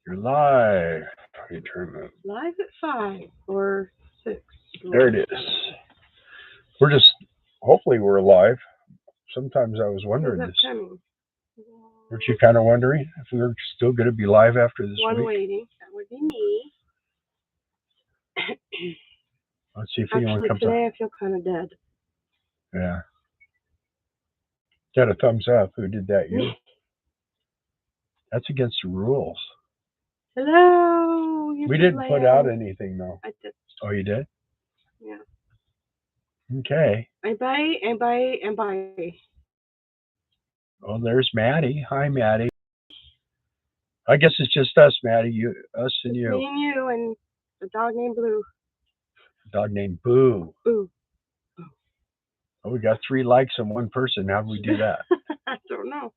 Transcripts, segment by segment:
You're live. You turn that. Live at 5 or 6. There it is. We're just, hopefully we're live. Sometimes I was wondering this. Coming? Weren't you kind of wondering if we were still going to be live after this One week? waiting. That would be me. Let's see if anyone comes today on. I feel kind of dead. Yeah. Got a thumbs up. Who did that? You? That's against the rules. Hello. We didn't put out anything though. I did. Oh, you did? Yeah. Okay. And bye. Oh, there's Maddie. Hi, Maddie. I guess it's just us, Maddie. Us and you. Me and you and the dog named Blue. Dog named Boo. Boo. Oh, we got 3 likes on one person. How did we do that? I don't know.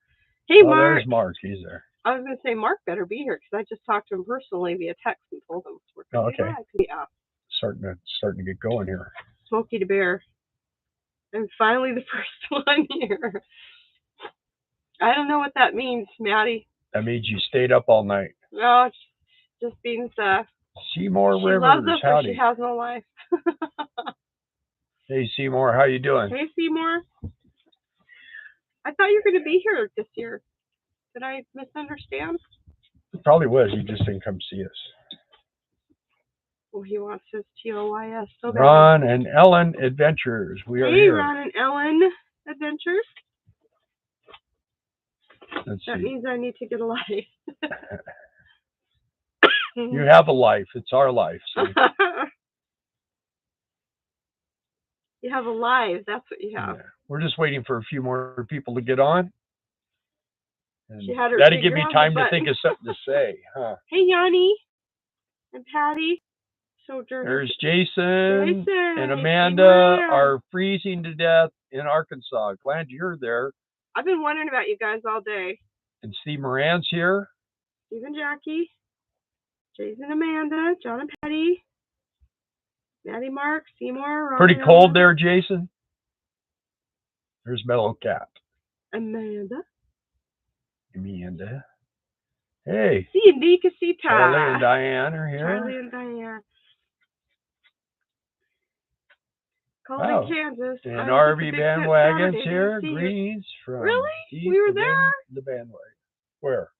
Hey, Mark. There's Mark. He's there. I was going to say Mark better be here because I just talked to him personally via text and told him we're going to be live. Yeah. Starting to get going here. Smokey the Bear. And finally the first one here. I don't know what that means, Maddie. That means you stayed up all night. No, it just means Seymour she Rivers. loves us or Howdy. she has no life. Hey, Seymour. How you doing? Hey, Seymour. I thought you were going to be here this year. Did I misunderstand? It probably was. You just didn't come see us. Well, he wants his TOYS so bad. Ron and Ellen Adventures. We are here. Hey, Ron and Ellen Adventures. That means I need to get a life. You have a life. It's our life. So. You have a life. That's what you have. Yeah. We're just waiting for a few more people to get on. And she had her that'll give me time to think of something to say, huh? Hey, Yanni and Patty. There's Jason and Amanda are freezing to death in Arkansas. Glad you're there. I've been wondering about you guys all day. And Steve Moran's here. Steve and Jackie. Jason, Amanda, John and Patty. Maddie, Mark, Seymour, Ron. Pretty cold there, Jason. There's Mellow Cat. Amanda. Hey. Cindy Casita. Charlie and Diane are here. Charlie and Diane. Calling Kansas. And RV Bandwagon's here. Greens from. Really? We were there? The bandwagon. Where?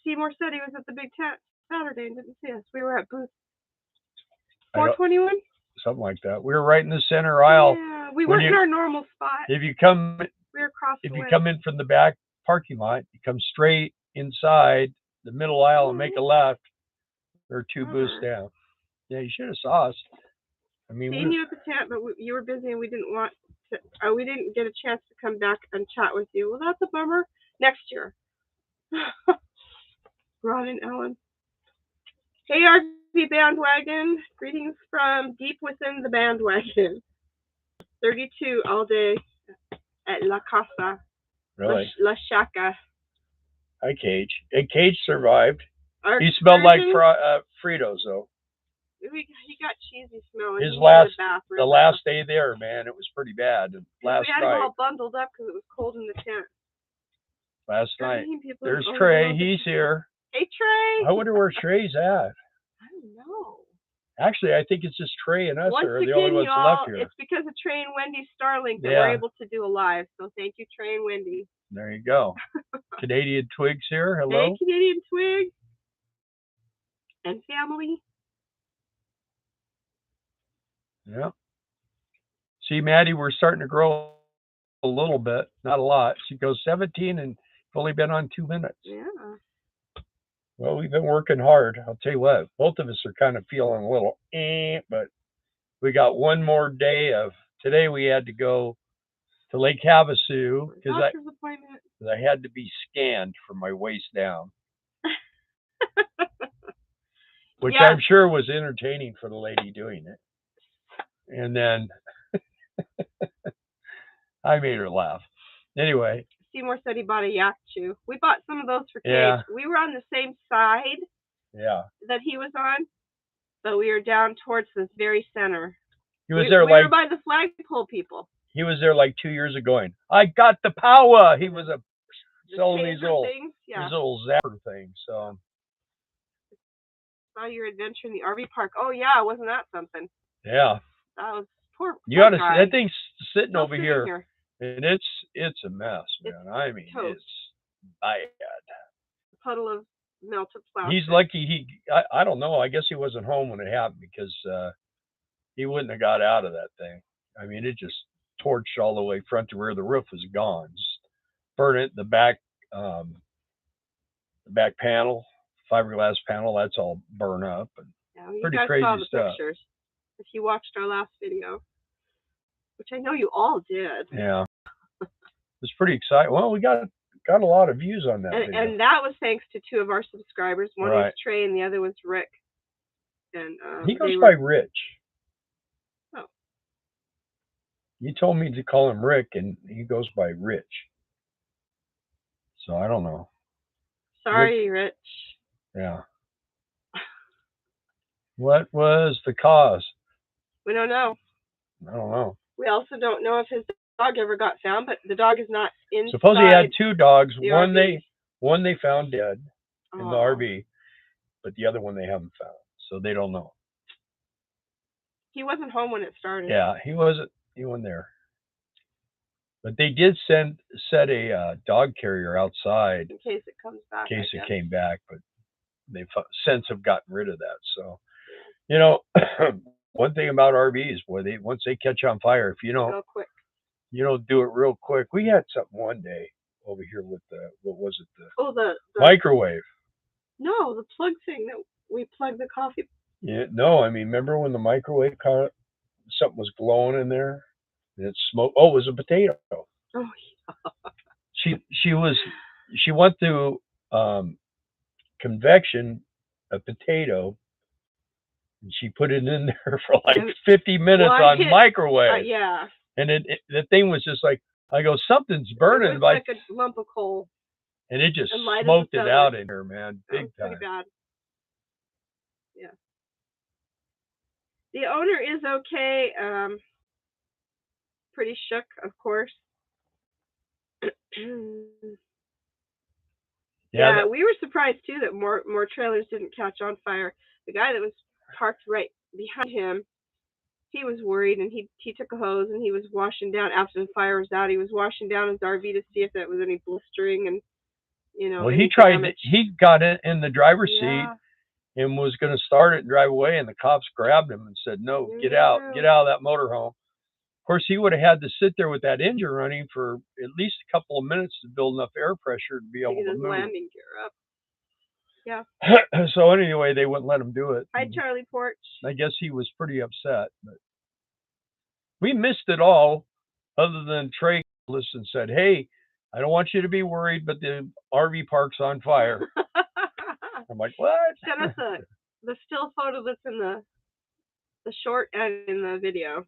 Seymour said he was at the big tent Saturday and didn't see us. We were at booth 421? Something like that. We were right in the center aisle. Yeah, we weren't in our normal spot. If you come, we were across if you come in from the back parking lot, you come straight inside the middle aisle and make a left. There are 2 booths down. Yeah, you should have saw us. I mean, seen you at the tent, but you were busy and we didn't want to. We didn't get a chance to come back and chat with you. Well, that's a bummer. Next year. Ron and Ellen. Hey, RV Bandwagon. Greetings from deep within the bandwagon. 32 all day at La Casa. Really? La Chaca. Hi, Cage. Hey, Cage survived. He smelled like Fritos, though. He got cheesy smell. The last day there, man, it was pretty bad. Last we had night. him all bundled up because it was cold in the tent. Last night. There's Trey. He's here. Hey, Trey. I wonder where Trey's at. I don't know. Actually, I think it's just Trey and us are the only ones left here. It's because of Trey and Wendy Starlink that we're able to do a live. So thank you, Trey and Wendy. There you go. Canadian Twigs here. Hello. Hey, Canadian Twig. And family. Yeah. See, Maddie, we're starting to grow a little bit, not a lot. She goes 17 and only been on 2 minutes. Yeah. Well, we've been working hard. I'll tell you what, both of us are kind of feeling a little but we got one more day of, today we had to go to Lake Havasu because I had to be scanned from my waist down. Which I'm sure was entertaining for the lady doing it. And then I made her laugh. Anyway. Seymour said he bought a yak chew. We bought some of those for Cage. Yeah. We were on the same side that he was on, but we were down towards this very center. He was we were by the flagpole people. He was there like 2 years ago going, I got the power. He was selling these little zapper things. So Saw your adventure in the RV park. Oh yeah, wasn't that something? Yeah. That was poor. You got to see guy. that thing's sitting Still over sitting here, and it's a mess, man. I mean, toast. it's bad. A puddle of melted plastic. He's lucky I don't know. I guess he wasn't home when it happened because he wouldn't have got out of that thing. I mean, it just torched all the way front to rear. The roof was gone. Just burned it. The back panel, fiberglass panel, that's all burned up. And yeah, you pretty guys crazy saw the stuff. Pictures if you watched our last video, which I know you all did. Yeah, it's pretty exciting. Well, we got a lot of views on that video. And that was thanks to 2 of our subscribers. One was Trey and the other was Rick. And he goes by Rich. Oh. You told me to call him Rick, and he goes by Rich. So I don't know. Sorry, Rich. Yeah. What was the cause? We don't know. I don't know. We also don't know if his dog ever got found, but the dog is not inside. Supposedly he had 2 dogs. One RV. they found dead in the RV, but the other one they haven't found, so they don't know. He wasn't home when it started. Yeah, he wasn't. He wasn't there. But they did set a dog carrier outside in case it comes back. In case it came back, but they've since have gotten rid of that. So, you know, one thing about RVs, boy, once they catch on fire, if you don't do it real quick. We had something one day over here with what was it? The microwave. No, the plug thing that we plugged the coffee. Yeah, no, I mean, remember when the microwave something was glowing in there and it smoked? Oh, it was a potato. Oh, yeah. She went through convection a potato, and she put it in there for like 50 minutes on microwave. Yeah. And the thing was just like, I go, something's burning. It was like a lump of coal. And it just smoked it out in her, man. Big time. Pretty bad. Yeah. The owner is okay. Pretty shook, of course. Yeah, we were surprised too that more trailers didn't catch on fire. The guy that was parked right behind him, he was worried, and he took a hose and he was washing down after the fire was out. He was washing down his RV to see if there was any blistering and Well, he got it in the driver's seat and was going to start it and drive away, and the cops grabbed him and said, "No, get out of that motorhome." Of course, he would have had to sit there with that engine running for at least a couple of minutes to build enough air pressure to be able to move. Landing gear up. Yeah. So anyway, they wouldn't let him do it. Hi, Charlie Porch. I guess he was pretty upset, but we missed it all, other than Trey called us and said, "Hey, I don't want you to be worried, but the RV park's on fire." I'm like, "What?" Send us the still photo that's in the short and in the video.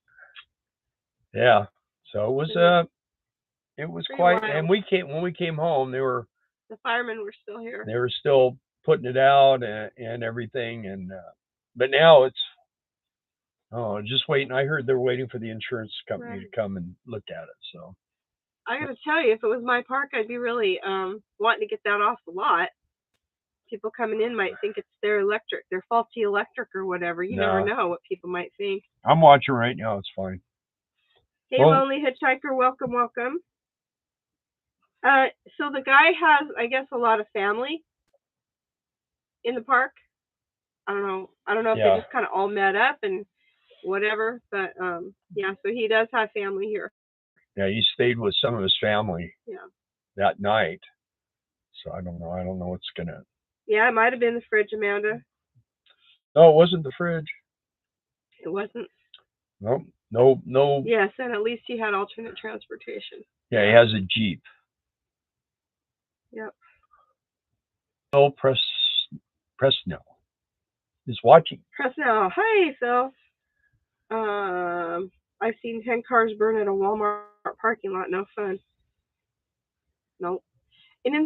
Yeah. So it was quite wild. And when we came home, the firemen were still here. They were still putting it out and everything, and but now it's just waiting. I heard they're waiting for the insurance company to come and look at it. So I got to tell you, if it was my park, I'd be really wanting to get that off the lot. People coming in might think it's their faulty electric or whatever. You never know what people might think. I'm watching right now. It's fine. Hey, Lonely Hitchhiker, welcome. So the guy has, I guess, a lot of family in the park. I don't know if they just kind of all met up and whatever, but yeah, so he does have family here. Yeah, he stayed with some of his family that night. So I don't know what's gonna. Yeah, it might have been the fridge, Amanda. No, it wasn't the fridge. It wasn't. No. Yes, and at least he had alternate transportation. Yeah, he has a Jeep. Yep. Phil Presnell is watching. Presnell, hi Phil. I've seen 10 cars burn at a Walmart parking lot. No fun. Nope. And in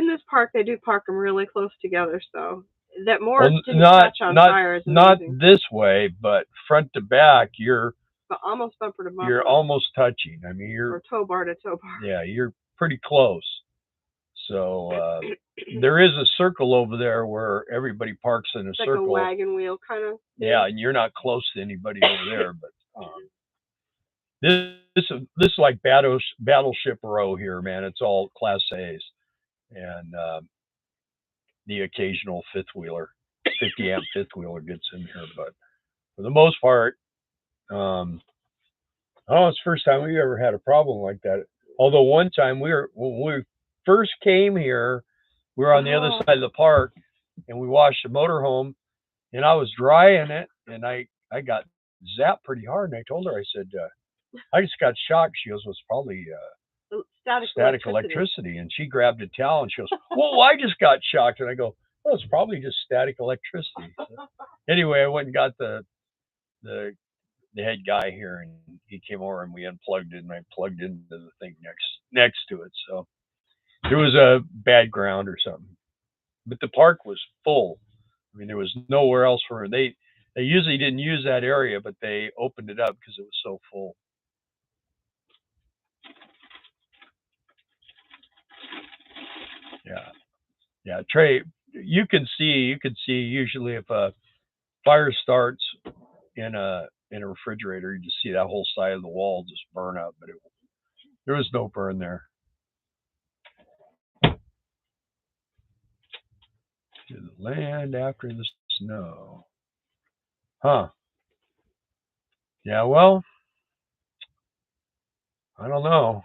this park, they do park them really close together, so that more didn't catch on fire. Not this way, but front to back, you're almost bumper to bumper. You're almost touching. I mean, or tow bar to tow bar. Yeah, you're pretty close. So there is a circle over there where everybody parks in a It's like circle. a wagon wheel kind of thing. Yeah, and you're not close to anybody over there. But this is like Battleship Row here, man. It's all Class A's and the occasional fifth wheeler, 50 amp fifth wheeler gets in here. But for the most part, oh, it's the first time we ever had a problem like that. Although one time when we first came here, we were on the other side of the park and we washed the motorhome and I was drying it and I got zapped pretty hard and I told her, I said, I just got shocked. She goes, well, it's probably static electricity. And she grabbed a towel and she goes, well, I just got shocked. And I go, well, it's probably just static electricity. So, anyway, I went and got the head guy here and he came over and we unplugged it and I plugged into the thing next to it. So there was a bad ground or something. But the park was full. I mean, there was nowhere else for they usually didn't use that area, but they opened it up because it was so full. Yeah, Trey, you can see usually if a fire starts in a refrigerator, you just see that whole side of the wall just burn up, but there was no burn there. To the land after the snow. Huh. Yeah, well, I don't know.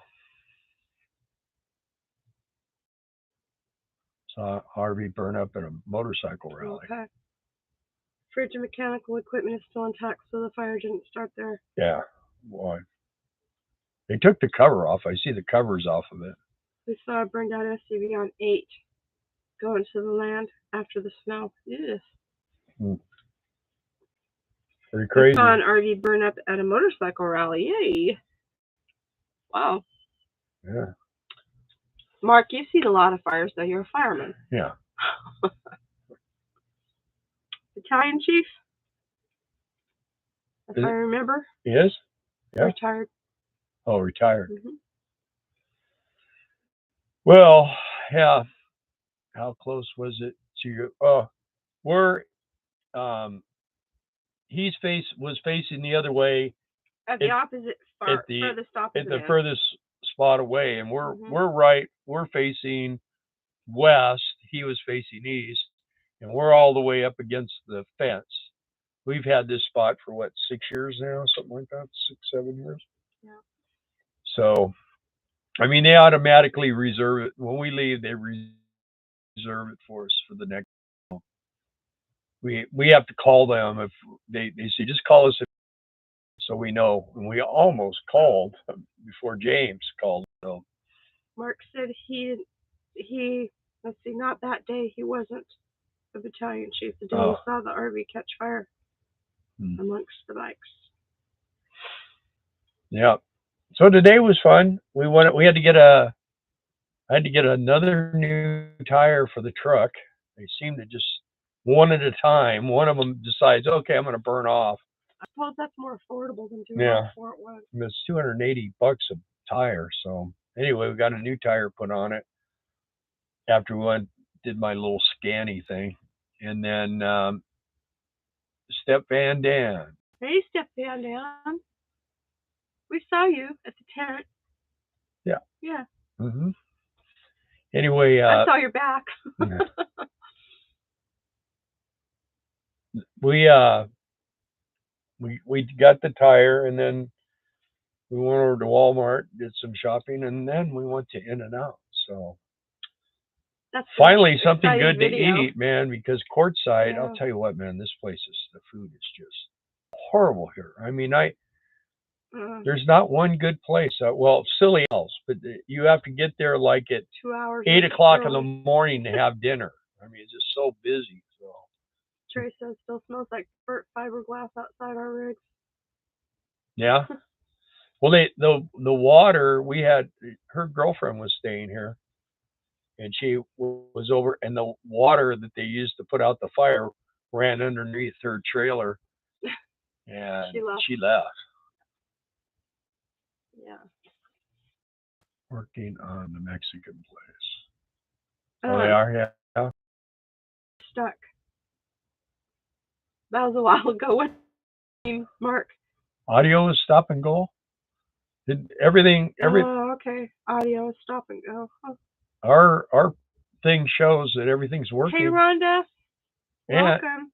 Saw RV burn up in a motorcycle rally. Okay. Fridge and mechanical equipment is still intact, so the fire didn't start there. Yeah, boy. They took the cover off. I see the covers off of it. We saw a burned out SUV on 8 going to the land after the snow. Yes. Pretty crazy. We saw an RV burn up at a motorcycle rally. Yay. Wow. Yeah. Mark, you've seen a lot of fires, though. You're a fireman. Yeah. Battalion chief, if I remember. Yes? Yeah. Retired. Oh, retired. Mm-hmm. Well, yeah. How close was it to you? We're was facing the other way. At the opposite furthest opposite. At the furthest spot away, and we're facing west. He was facing east, and we're all the way up against the fence. We've had this spot for what, 6 years now, something like that, 6, 7 years. Yeah. So, I mean, they automatically reserve it when we leave. They reserve it for us for the next. We have to call them if they say just call us, so we know. And we almost called before James called. So Mark said he let's see, not that day. He wasn't the battalion chief. The day he saw the RV catch fire amongst the bikes. Yeah. So today was fun. We had to get I had to get another new tire for the truck. They seem to just one at a time. One of them decides, okay, I'm going to burn off. I suppose that's more affordable than doing it before it was. It's $280 a tire. So anyway, we got a new tire put on it after we did my little scanny thing. And then Step Van Dan. Hey, Step Van Dan. We saw you at the tent. Yeah. Yeah. Mm-hmm. Anyway, I saw your back. we got the tire, and then we went over to Walmart, did some shopping, and then we went to In-N-Out. So that's finally something good to eat, man. Because Quartzsite, I'll tell you what, man, this place the food is just horrible here. I mean, there's not one good place. Well, Silly else, but you have to get there like at 2 hours 8 o'clock in the morning to have dinner. I mean, it's just so busy. So Trey says still smells like burnt fiberglass outside our rigs. Yeah. Well, the water, we had, her girlfriend was staying here, and she was over, and the water that they used to put out the fire ran underneath her trailer, and she left. Yeah. Working on the Mexican place. Oh, they are, yeah. Stuck. That was a while ago. What name, Mark? Audio is stop and go. Did everything? Oh, okay. Audio is stop and go. Huh. Our thing shows that everything's Hey, working. Rhonda. And Welcome.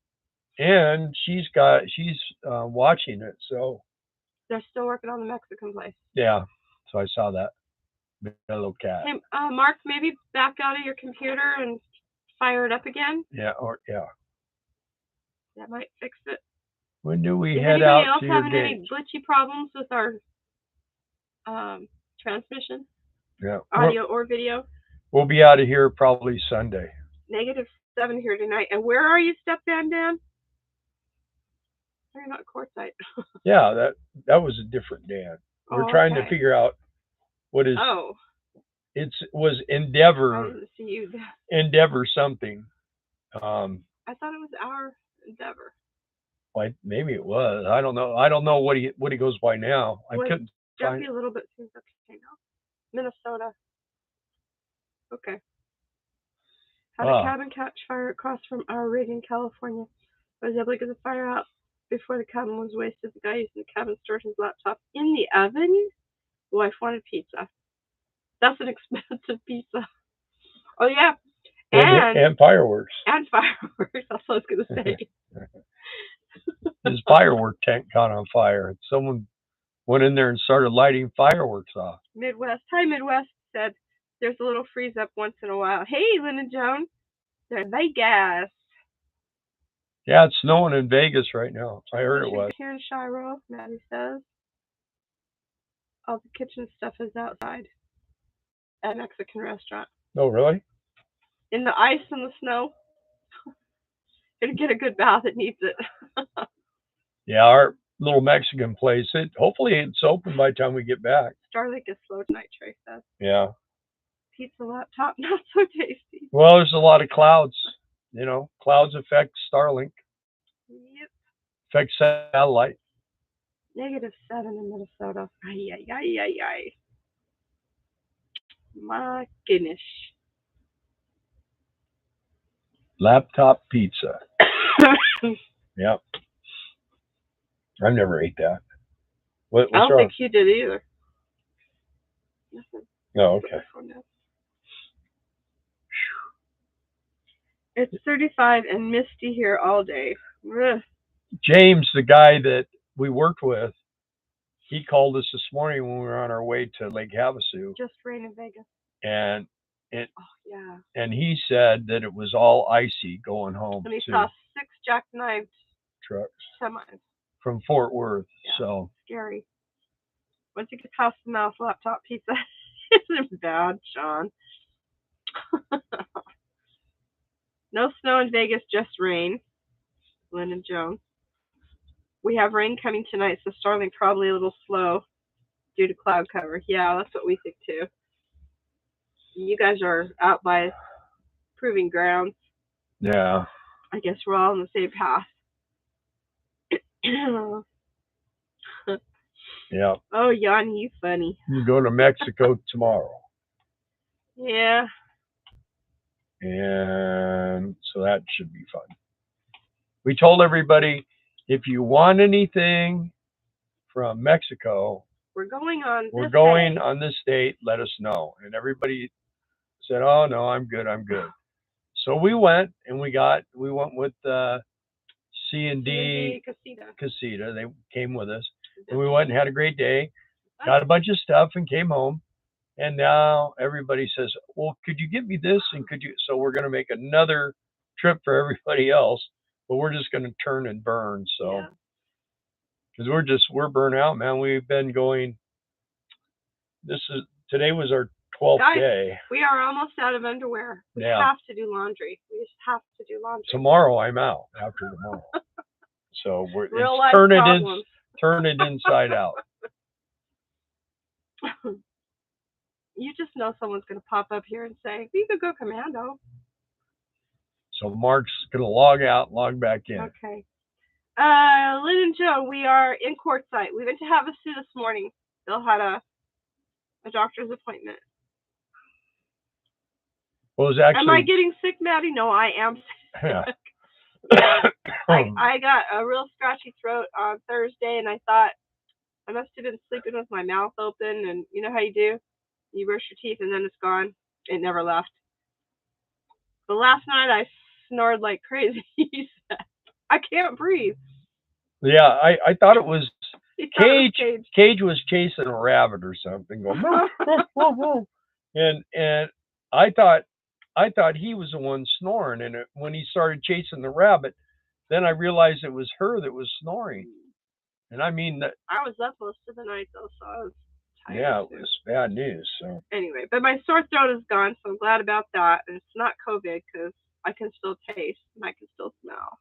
and she's watching it. So They're still working on the Mexican place. yeah. So I saw that. Little cat. Hey, Mark, maybe back out of your computer and fire it up again. Yeah. That might fix it. When do we Is head anybody out else to your having gate? any glitchy problems with our transmission? Yeah. Audio or video? We'll be out of here probably Sunday. -7 here tonight. And where are you, Step Van Dam? You're not Quartzsite. Yeah, that was a different Dan. We're trying to figure out what is. Oh. It was Endeavor. I didn't see you there. Endeavor something. I thought it was our Endeavor. Well, maybe it was. I don't know. I don't know what he goes by now. I couldn't find it. A little bit seems okay now. Minnesota. Okay. Had a cabin catch fire across from our rig in California. I was able to get the fire out before the cabin was wasted. The guy using the cabin stored his laptop in the oven. Wife wanted pizza. That's an expensive pizza. Oh yeah. And fireworks. And fireworks. That's what I was gonna say. His firework tank caught on fire. Someone went in there and started lighting fireworks off. Midwest. Hi, Midwest said there's a little freeze up once in a while. Hey, Lynn and Joan. They're in Vegas. Yeah, it's snowing in Vegas right now. I heard it was. Here in Shiro, Maddie says. All the kitchen stuff is outside at a Mexican restaurant. Oh, really? In the ice and the snow. Gonna get a good bath. It needs it. Yeah, our little Mexican place. Hopefully it's open by the time we get back. Starlink is slow tonight, Trey says. Yeah. Pizza laptop, not so tasty. Well, there's a lot of clouds. Clouds affect Starlink. Yep. Affect satellite. -7 in Minnesota. Ay. My goodness. Laptop pizza. Yep. I've never ate that. What's I don't wrong? think you did either. Nothing. Oh, okay. It's 35 and misty here all day. Ugh. James, the guy that we worked with, he called us this morning when we were on our way to Lake Havasu. Just rain in Vegas. And yeah. And he said that it was all icy going home. And he saw 6 jackknifed trucks semis from Fort Worth. Yeah. So scary. Once you get past the mouth, laptop pizza isn't bad, Sean. No snow in Vegas, just rain. Lynn and Joan. We have rain coming tonight, so Starlink probably a little slow due to cloud cover. Yeah, that's what we think too. You guys are out by proving ground. Yeah. I guess we're all on the same path. Yeah. Oh, Yanni, you funny. You go to Mexico tomorrow. Yeah. And so that should be fun. We told everybody, if you want anything from Mexico, we're going on this date, let us know. And everybody said, oh no, I'm good. So we went and we went with C&D Casita. They came with us. And we went and had a great day, got a bunch of stuff and came home. And now everybody says, well, could you get me this? And so we're going to make another trip for everybody else, but we're just going to turn and burn. So, because we're burnt out, man. We've been going, today was our 12th day. We are almost out of underwear. We have to do laundry. We just have to do laundry. Tomorrow I'm out after tomorrow. So turn it inside out. You just know someone's going to pop up here and say, we could go commando. So Mark's going to log out, log back in. Okay. Lynn and Joe, we are in Quartzsite. We went to Havasu this morning. Bill had a doctor's appointment. Well, it was Am I actually getting sick, Maddie? No, I am sick. yeah. I got a real scratchy throat on Thursday, and I thought I must have been sleeping with my mouth open. And you know how you do? You brush your teeth, and then it's gone. It never left. But last night I snored like crazy. I can't breathe. Yeah, I thought it was He thought it was Cage. Cage. Cage was chasing a rabbit or something, going and I thought he was the one snoring, and when he started chasing the rabbit, then I realized it was her that was snoring, and I mean that. I was up most of the night though, so I was tired. Yeah, it too. was bad news. So Anyway, but my sore throat is gone, so I'm glad about that. And it's not COVID because I can still taste and I can still smell.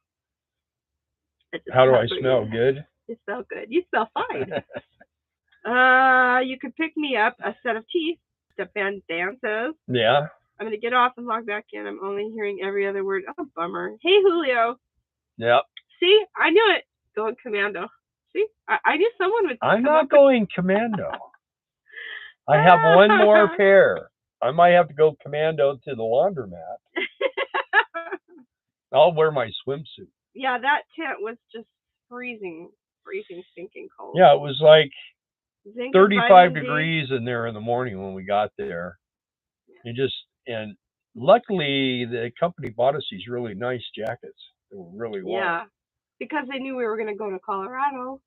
how do I smell? Good. You smell good. You smell fine. You could pick me up a set of teeth. Stefan Dan says. Yeah. I'm gonna get off and log back in. I'm only hearing every other word. Oh, bummer. Hey, Julio. Yep. See, I knew it. Going commando. See, I knew someone would. I'm not going commando. I have one more pair. I might have to go commando to the laundromat. I'll wear my swimsuit. Yeah, that tent was just freezing, stinking cold. Yeah, it was like Zinc 35 degrees in there in the morning when we got there. And luckily the company bought us these really nice jackets. They were really warm. Yeah, because they knew we were going to go to Colorado.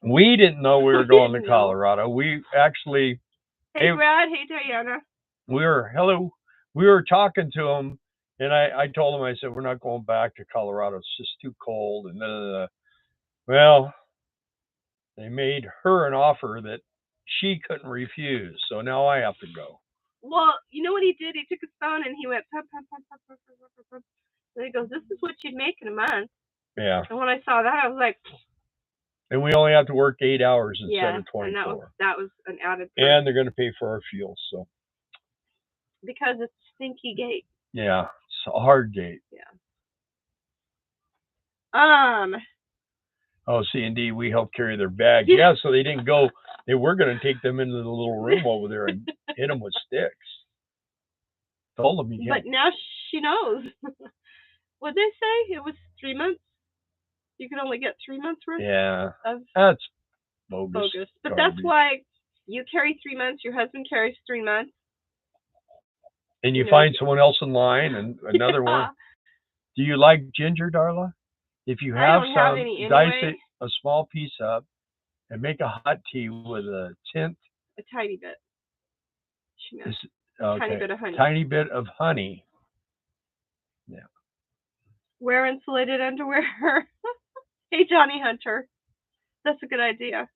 We didn't know we were going to Colorado. We actually. Hey, Brad. Hey, Diana. We were talking to them, and I told them, I said, we're not going back to Colorado. It's just too cold. And well, they made her an offer that she couldn't refuse. So now I have to go. Well, you know what he did? He took his phone and he went, pop, pop, pop, pop, pop, pop, pop, pop. And he goes, this is what you'd make in a month. Yeah. And when I saw that, I was like. And we only have to work 8 hours instead of 24. And that was an added perk. And they're going to pay for our fuel, so. Because it's stinky gate. Yeah, it's a hard gate. Yeah. Oh, see, indeed, we helped carry their bags. Yeah, so they didn't go. They were going to take them into the little room over there and hit them with sticks. Told them you can't. But now she knows. What'd they say? It was 3 months? You could only get 3 months worth? Yeah. That's bogus. But that's why you carry 3 months, your husband carries 3 months. And you find someone else in line and another one. Do you like ginger, Darla? If you have some, dice it a small piece up and make a hot tea with a tint. A tiny bit. Tiny bit of honey. Tiny bit of honey. Yeah. Wear insulated underwear. Hey, Johnny Hunter. That's a good idea.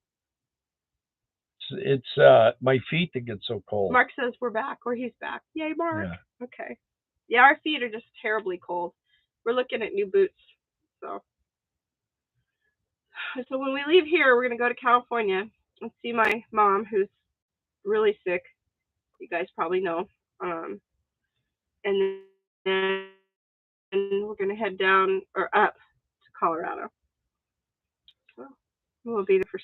It's my feet that get so cold. Mark says we're back, or he's back. Yay, Mark. Yeah. Okay. Yeah, our feet are just terribly cold. We're looking at new boots. So when we leave here, we're going to go to California and see my mom, who's really sick. You guys probably know. And then we're going to head down or up to Colorado. So we'll be there for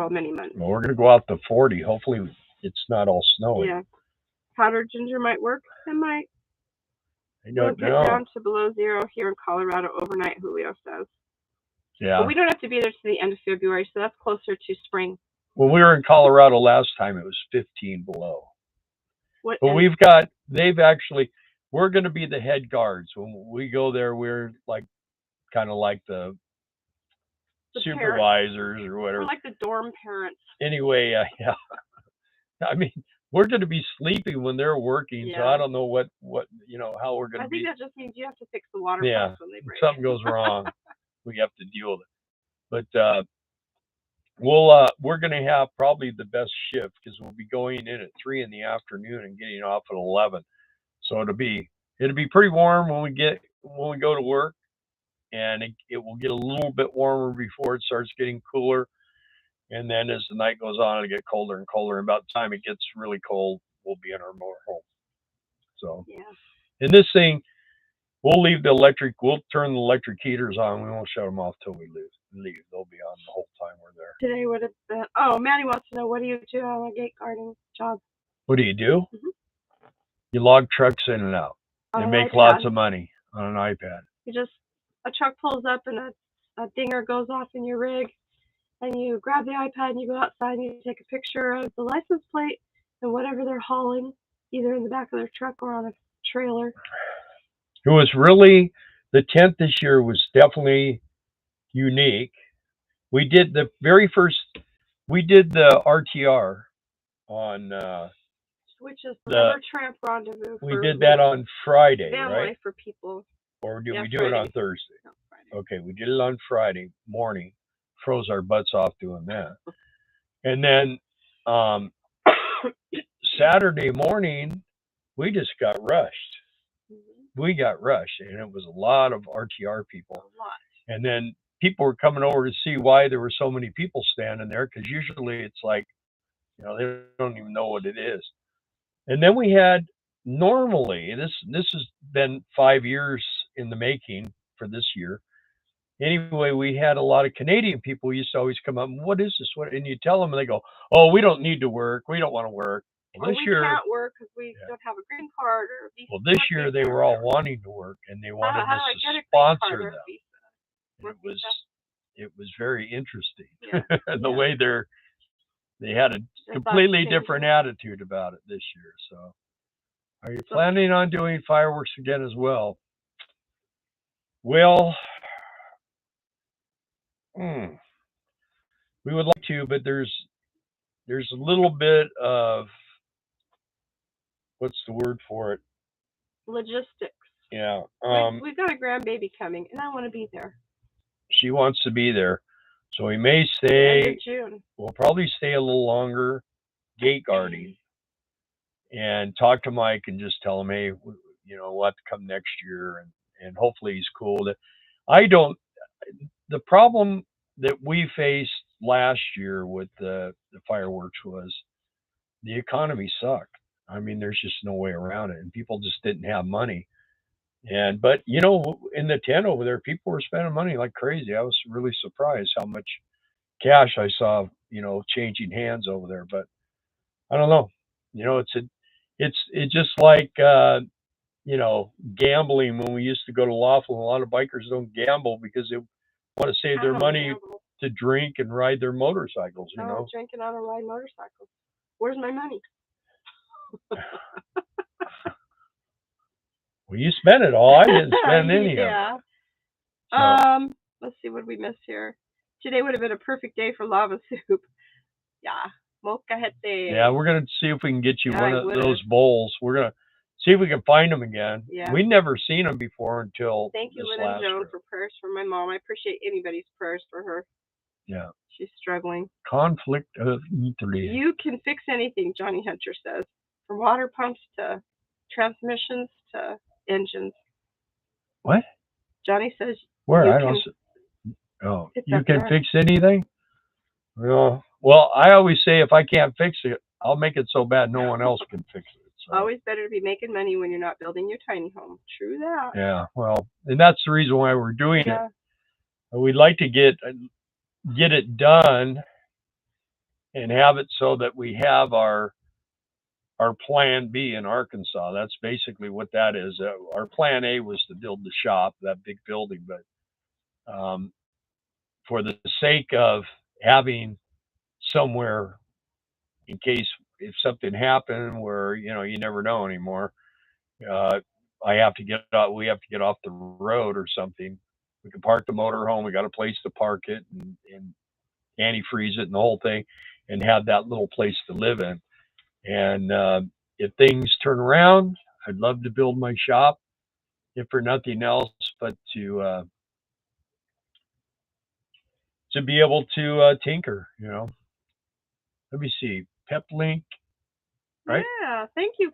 many months. Well, we're going to go out to 40. Hopefully it's not all snowy. Yeah. Powdered ginger might work. It might. I don't know. We'll get down to below zero here in Colorado overnight, Julio says. Yeah. But we don't have to be there to the end of February, so that's closer to spring. When we were in Colorado last time, it was 15 below. But we're going to be the head guards. When we go there, we're like, kind of like the supervisors or whatever. We're like the dorm parents. Anyway, yeah. I mean, we're going to be sleeping when they're working, so I don't know what how we're going to be. I think that just means you have to fix the water pumps when they break. If something goes wrong, we have to deal with it. But we're going to have probably the best shift because we'll be going in at 3 in the afternoon and getting off at 11. So it'll be pretty warm when we go to work, and it will get a little bit warmer before it starts getting cooler. And then as the night goes on, it'll get colder and colder. And about the time it gets really cold, we'll be in our motorhome. So, in this thing, we'll turn the electric heaters on. We won't shut them off till we leave. They'll be on the whole time we're there. Today would have been. Oh, Maddie wants to know, what do you do on a gate guarding job? What do you do? Mm-hmm. You log trucks in and out. On And an make iPad. lots of money on an iPad. You just, a truck pulls up and a dinger goes off in your rig, and you grab the iPad and you go outside and you take a picture of the license plate and whatever they're hauling, either in the back of their truck or on a trailer. It was really, the tent this year was definitely unique. We did the very first, we did the RTR on, which is the River Tramp Rendezvous. We did that on Friday, van right? life for people. Or did we do Friday. it on Thursday? No, Friday. Okay, we did it on Friday morning. Froze our butts off doing that. And then Saturday morning, we just got rushed. We got rushed, and it was a lot of RTR people. A lot. And then people were coming over to see why there were so many people standing there, because usually it's like, they don't even know what it is. And then we had, normally, this has been 5 years in the making for this year. Anyway, we had a lot of Canadian people who used to always come up, what is this? What? And you tell them, and they go, oh, we don't need to work. We don't want to work. Well, this year, can't work because we don't have a green card or a visa. Well, this year they were all wanting to work, and they wanted us to sponsor them. It was very interesting. Yeah. The way they had a completely different attitude about it this year. So, are you planning on doing fireworks again as well? Well, we would like to, but there's a little bit of, what's the word for it? Logistics. Yeah. We've got a grandbaby coming, and I want to be there. She wants to be there, so we may stay. End of June. We'll probably stay a little longer, gate guarding, and talk to Mike and just tell him, hey, we'll have to come next year, and hopefully he's cool. The problem that we faced last year with the fireworks was the economy sucked. I mean, there's just no way around it, and people just didn't have money. But in the tent over there, people were spending money like crazy. I was really surprised how much cash I saw, changing hands over there. But I don't know. It's just like gambling when we used to go to Laughlin. A lot of bikers don't gamble because they want to save their money to drink and ride their motorcycles. Drinking on a ride motorcycle. Where's my money? Well, you spent it all. I didn't spend any of it. Yeah. So. Let's see what we missed here. Today would have been a perfect day for lava soup. Yeah. Molcajete. Yeah, we're going to see if we can get you one of those bowls. We're going to see if we can find them again. Yeah. We've never seen them before until Thank you, Lynn and Joan, for prayers for my mom. I appreciate anybody's prayers for her. Yeah. She's struggling. Conflict of Italy. You can fix anything, Johnny Hunter says. From water pumps to transmissions to engines. What? Johnny says where? You can fix anything? Well, I always say if I can't fix it, I'll make it so bad no one else can fix it. So. Always better to be making money when you're not building your tiny home. True that. Yeah, well, and that's the reason why we're doing it. We'd like to get it done and have it so that we have our plan B in Arkansas. That's basically what that is. Our plan A was to build the shop, that big building, but for the sake of having somewhere in case if something happened where you never know anymore, we have to get off the road or something. We can park the motorhome. We got a place to park it and antifreeze it and the whole thing, and have that little place to live in. And if things turn around, I'd love to build my shop, if for nothing else, but to be able to tinker. Let me see, PepLink, right? Yeah, thank you,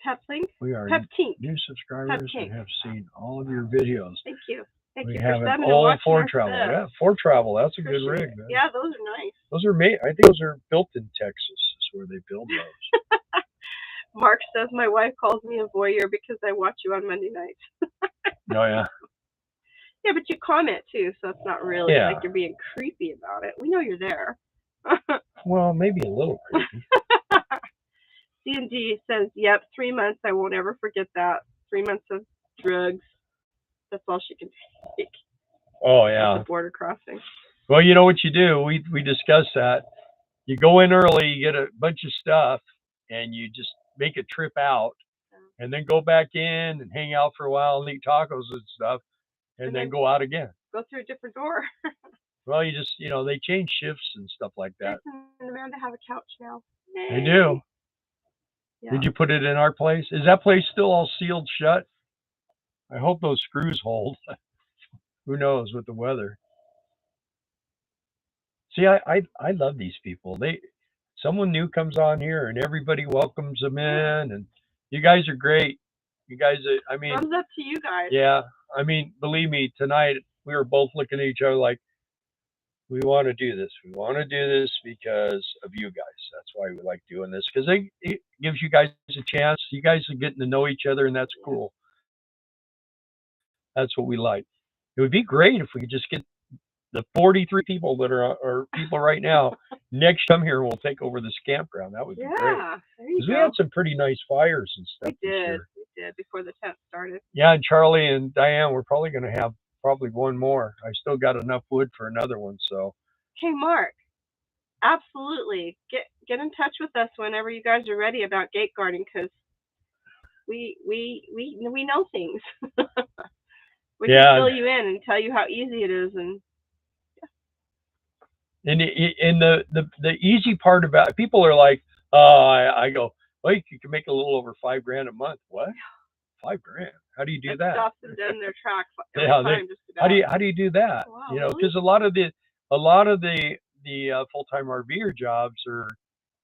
PepLink. We are PepTink. New subscribers and have seen all of your videos. Thank you. We have an old Ford Travel. Yeah, Ford Travel. That's a good rig, man. Yeah, those are nice. Those are made. I think those are built in Texas. Is where they build those. Mark says my wife calls me a voyeur because I watch you on Monday nights. Oh yeah. Yeah, but you comment too, so it's not really like you're being creepy about it. We know you're there. Well, maybe a little creepy. C&D says, yep, 3 months. I won't ever forget that. 3 months of drugs. That's all she can take Oh at yeah. the border crossing. Well, you know what you do? We discussed that. You go in early, you get a bunch of stuff, and you just make a trip out, and then go back in and hang out for a while and eat tacos and stuff, and then go out again. Go through a different door. Well, you just they change shifts and stuff like that. Jason and Amanda have a couch now. They do. Yeah. Did you put it in our place? Is that place still all sealed shut? I hope those screws hold. Who knows with the weather? See, I love these people. Someone new comes on here and everybody welcomes them in, and you guys are great. You guys, I mean, thumbs up to you guys. Yeah, I mean, believe me, tonight we were both looking at each other like, we want to do this. We want to do this because of you guys. That's why we like doing this, because it gives you guys a chance. You guys are getting to know each other, and that's cool. That's what we like. It would be great if we could just get the 43 people that are people right now next come here and we'll take over this campground. That would be great. Yeah, there you Because go. we had some pretty nice fires and stuff We this year. did before the tent started. Yeah, and Charlie and Diane, we're probably going to have one more. I still got enough wood for another one. So. Hey, Mark. Absolutely. Get in touch with us whenever you guys are ready about gate guarding, because we know things. We can fill you in and tell you how easy it is, and the easy part about it, people are like, I go, well, you can make a little over $5,000 a month. What? $5,000? How do you do that? Stops them dead in their tracks every time. Just about. How do you do that? Wow, because really? a lot of the full-time RVer jobs are,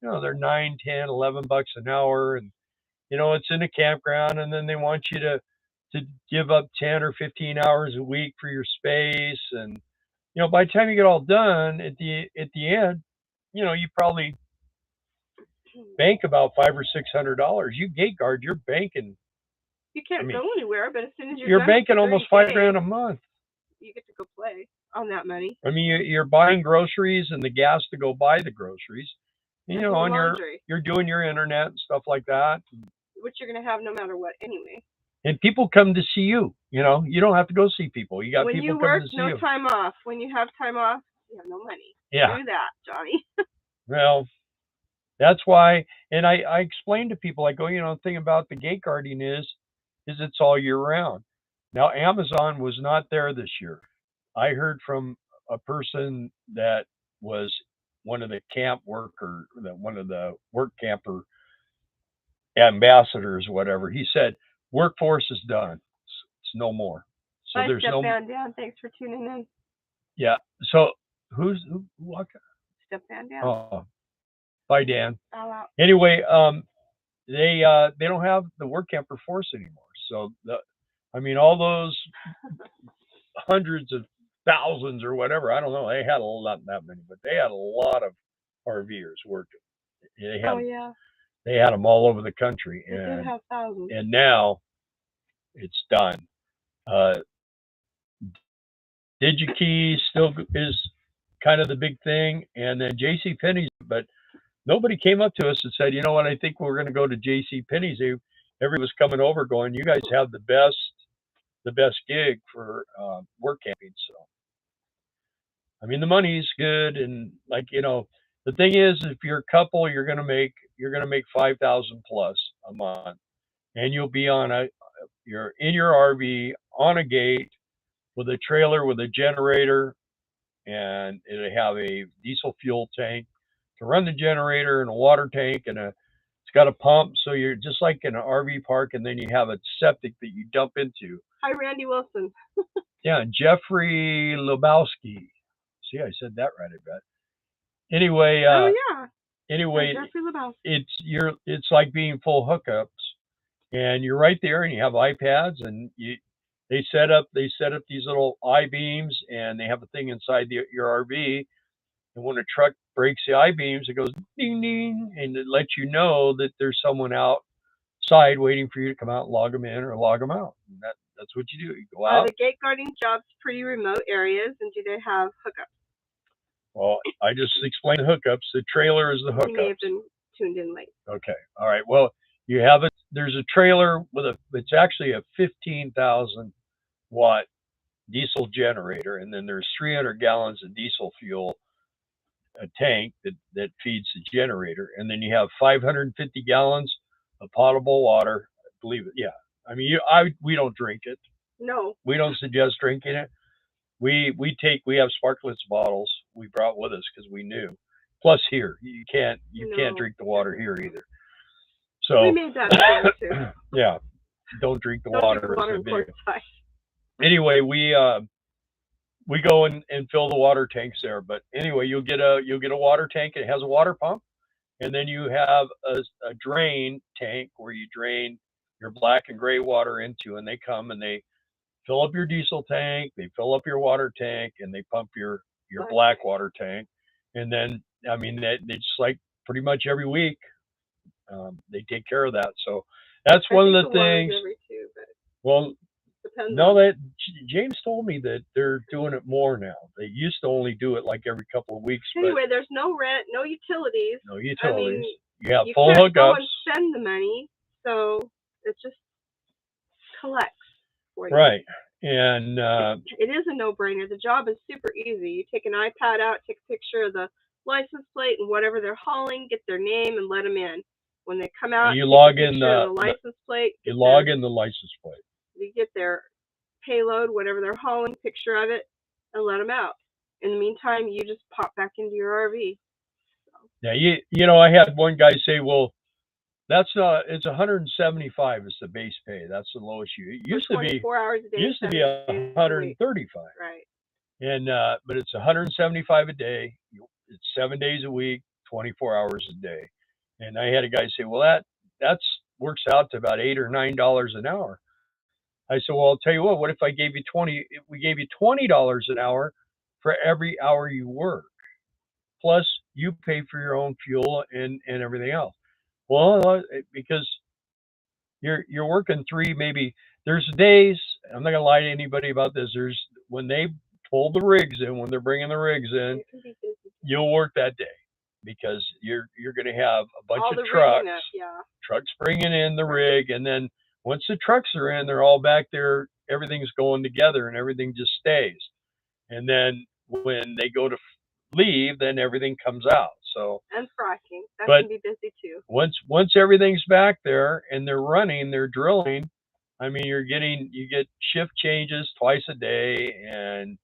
they're $9, $10, $11 an hour, and it's in a campground, and then they want you to give up 10 or 15 hours a week for your space, and by the time you get all done at the end, you probably bank about $500 or $600. You gate guard, you're banking. You can't go anywhere, but as soon as you're banking almost $5,000 a month. You get to go play on that money. I mean, you're buying groceries and the gas to go buy the groceries. And you're doing your internet and stuff like that, which you're going to have no matter what anyway. And people come to see you. You don't have to go see people. You got when people you work, coming to see you. No time off. When you have time off, you have no money. Yeah. Do that, Johnny. Well, that's why. And I explain to people, I go, the thing about the gate guarding is it's all year round. Now, Amazon was not there this year. I heard from a person that was one of the camp worker, one of the work camper ambassadors, whatever. He said, workforce is done. It's no more. So Bye, there's Step no. Dan. Thanks for tuning in. Yeah. So who? Step Dan. Oh, bye, Dan. Oh, wow. Anyway, they don't have the work camper force anymore. So all those hundreds of thousands or whatever, I don't know. They had not that many, but they had a lot of RVers working. They had them all over the country. They did have thousands. And now it's done. DigiKey still is kind of the big thing, and then JCPenney's, but nobody came up to us and said, you know what, I think we're going to go to JCPenney's. Everybody was coming over going, you guys have the best gig for work camping. So, the money's good, and the thing is, if you're a couple, you're gonna make $5,000 plus a month, and you'll be you're in your RV on a gate with a trailer with a generator, and it'll have a diesel fuel tank to run the generator, and a water tank, and it's got a pump, so you're just like in an RV park, and then you have a septic that you dump into. Hi, Randy Wilson. Yeah, Jeffrey Lebowski. See, I said that right, I bet. Anyway, Anyway, it's like being full hookups, and you're right there, and you have iPads, and they set up these little I-beams, and they have a thing inside your RV, and when a truck breaks the I-beams, it goes ding ding, and it lets you know that there's someone outside waiting for you to come out and log them in or log them out. And that's what you do. You go out. The gate guarding jobs pretty remote areas, and do they have hookups? Well, I just explained the hookups. The trailer is the hookups. He may have been tuned in late. Okay. All right. Well, you have it. There's a trailer with it's actually a 15,000 watt diesel generator, and then there's 300 gallons of diesel fuel, a tank that feeds the generator, and then you have 550 gallons of potable water. I believe it. Yeah. I mean, we don't drink it. No. We don't suggest drinking it. We have sparklets bottles we brought with us because we knew. Plus here you can't drink the water here either. So we made that clear too. Yeah, don't drink the water. Drink the water in Quartzsite. Anyway, we go and fill the water tanks there. But anyway, you'll get a water tank. It has a water pump, and then you have a drain tank where you drain your black and gray water into, and they come and they fill up your diesel tank, they fill up your water tank, and they pump your black water tank. And then, I mean, it's like pretty much every week they take care of that. So that's one of the things. Well, no, that James told me that they're doing it more now. They used to only do it like every couple of weeks. Anyway, there's no rent, no utilities. No utilities. I mean, you have you full can't hookups. Go and spend the money, so it just collects for you. Right. And it is a no-brainer. The job is super easy. You take an iPad out, take a picture of the license plate and whatever they're hauling, get their name, and let them in. When they come out, you log in the license plate. You log in the license plate. You get their payload, whatever they're hauling, picture of it, and let them out. In the meantime, you just pop back into your RV. So. Yeah, you know, I had one guy say, "Well, that's it's 175 is the base pay. That's the lowest you. It used to be 24 hours a day. Used to be 135. Right. And but it's 175 a day. It's 7 days a week, 24 hours a day. And I had a guy say, "Well, that's works out to about $8 or $9 an hour." I said, "Well, I'll tell you what if I gave you 20? If we gave you $20 an hour for every hour you work, plus you pay for your own fuel and everything else." Well, because you're working maybe there's days. I'm not gonna lie to anybody about this. There's when they pull the rigs in, when they're bringing the rigs in, you'll work that day because you're going to have a bunch of trucks bringing in the rig, and then once the trucks are in, they're all back there. Everything's going together, and everything just stays. And then when they go to leave, then everything comes out. So and fracking that can be busy too. Once everything's back there and they're running, they're drilling. I mean, you get shift changes twice a day, and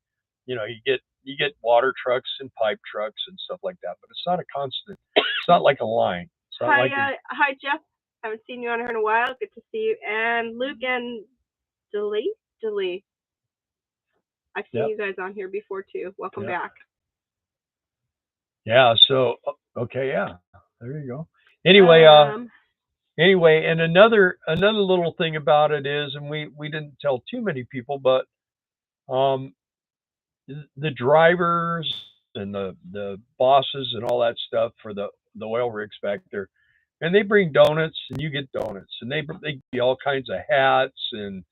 you know you get water trucks and pipe trucks and stuff like that. But it's not a constant. It's not like a line. Hi Jeff. Haven't seen you on here in a while. Good to see you. And Luke and Delee. I've seen you guys on here before too. Welcome back. Yeah. So okay. Yeah. There you go. Anyway. Anyway, and another little thing about it is, and we didn't tell too many people, but the drivers and the bosses and all that stuff for the oil rigs back there, and they bring donuts, and you get donuts, and they give you all kinds of hats and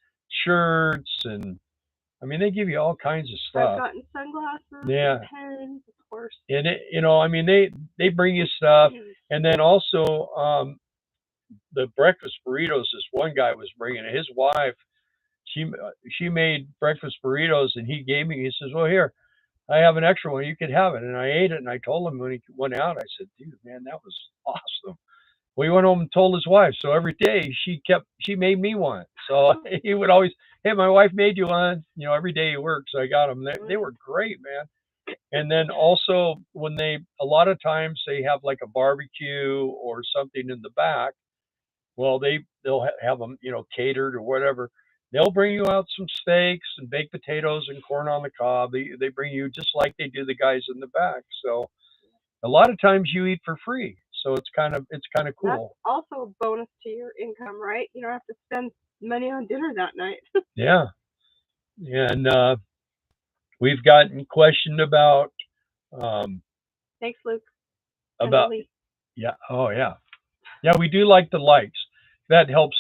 shirts, and I mean they give you all kinds of stuff. I've gotten sunglasses, pens, of course. And I mean they bring you stuff, and then also the breakfast burritos. This one guy was bringing his wife. She made breakfast burritos, and he gave me. He says, "Well, here, I have an extra one. You could have it." And I ate it, and I told him when he went out, I said, "Dude, man, that was awesome." Well, he went home and told his wife. So every day she made me one. So he would always, "Hey, my wife made you one." You know, every day he worked, so I got them. They were great, man. And then also when a lot of times they have like a barbecue or something in the back. Well, they'll have them, you know, catered or whatever. They'll bring you out some steaks and baked potatoes and corn on the cob. They bring you just like they do the guys in the back. So a lot of times you eat for free. So it's kind of cool. That's also a bonus to your income, right? You don't have to spend money on dinner that night. Yeah. And we've gotten questioned about thanks, Luke. About yeah. Oh yeah. Yeah, we do like the likes. That helps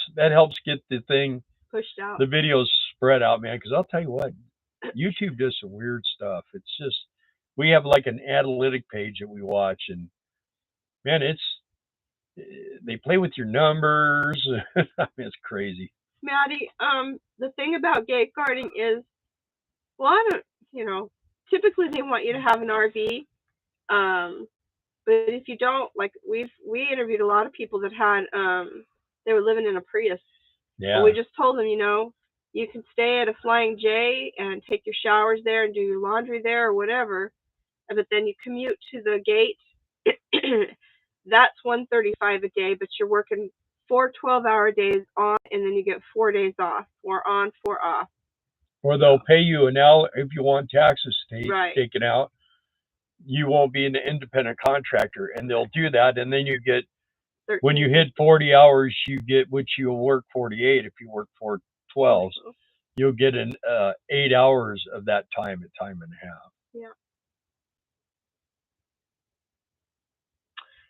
get the thing pushed out. The videos spread out, man, because I'll tell you what, YouTube does some weird stuff. It's just we have like an analytic page that we watch, and man, They play with your numbers. I mean, it's crazy. Maddie, the thing about gate guarding is, well, I don't, you know, typically they want you to have an RV. Um, but if you don't, like we interviewed a lot of people that had, they were living in a Prius, and we Yeah. just told them, you can stay at a Flying J and take your showers there and do your laundry there or whatever, but then you commute to the gate. That's 135 a day, but you're working 4 12-hour days on, and then you get 4 days off, 4 on, 4 off. Or they'll So pay you an hour if you want taxes right, taken out. You won't be an independent contractor, and they'll do that. And then you get when you hit 13.50. 40 hours, you get which you'll work 48 if you work 4 12s. Also, You'll get an 8 hours of that time at time and a half. yeah.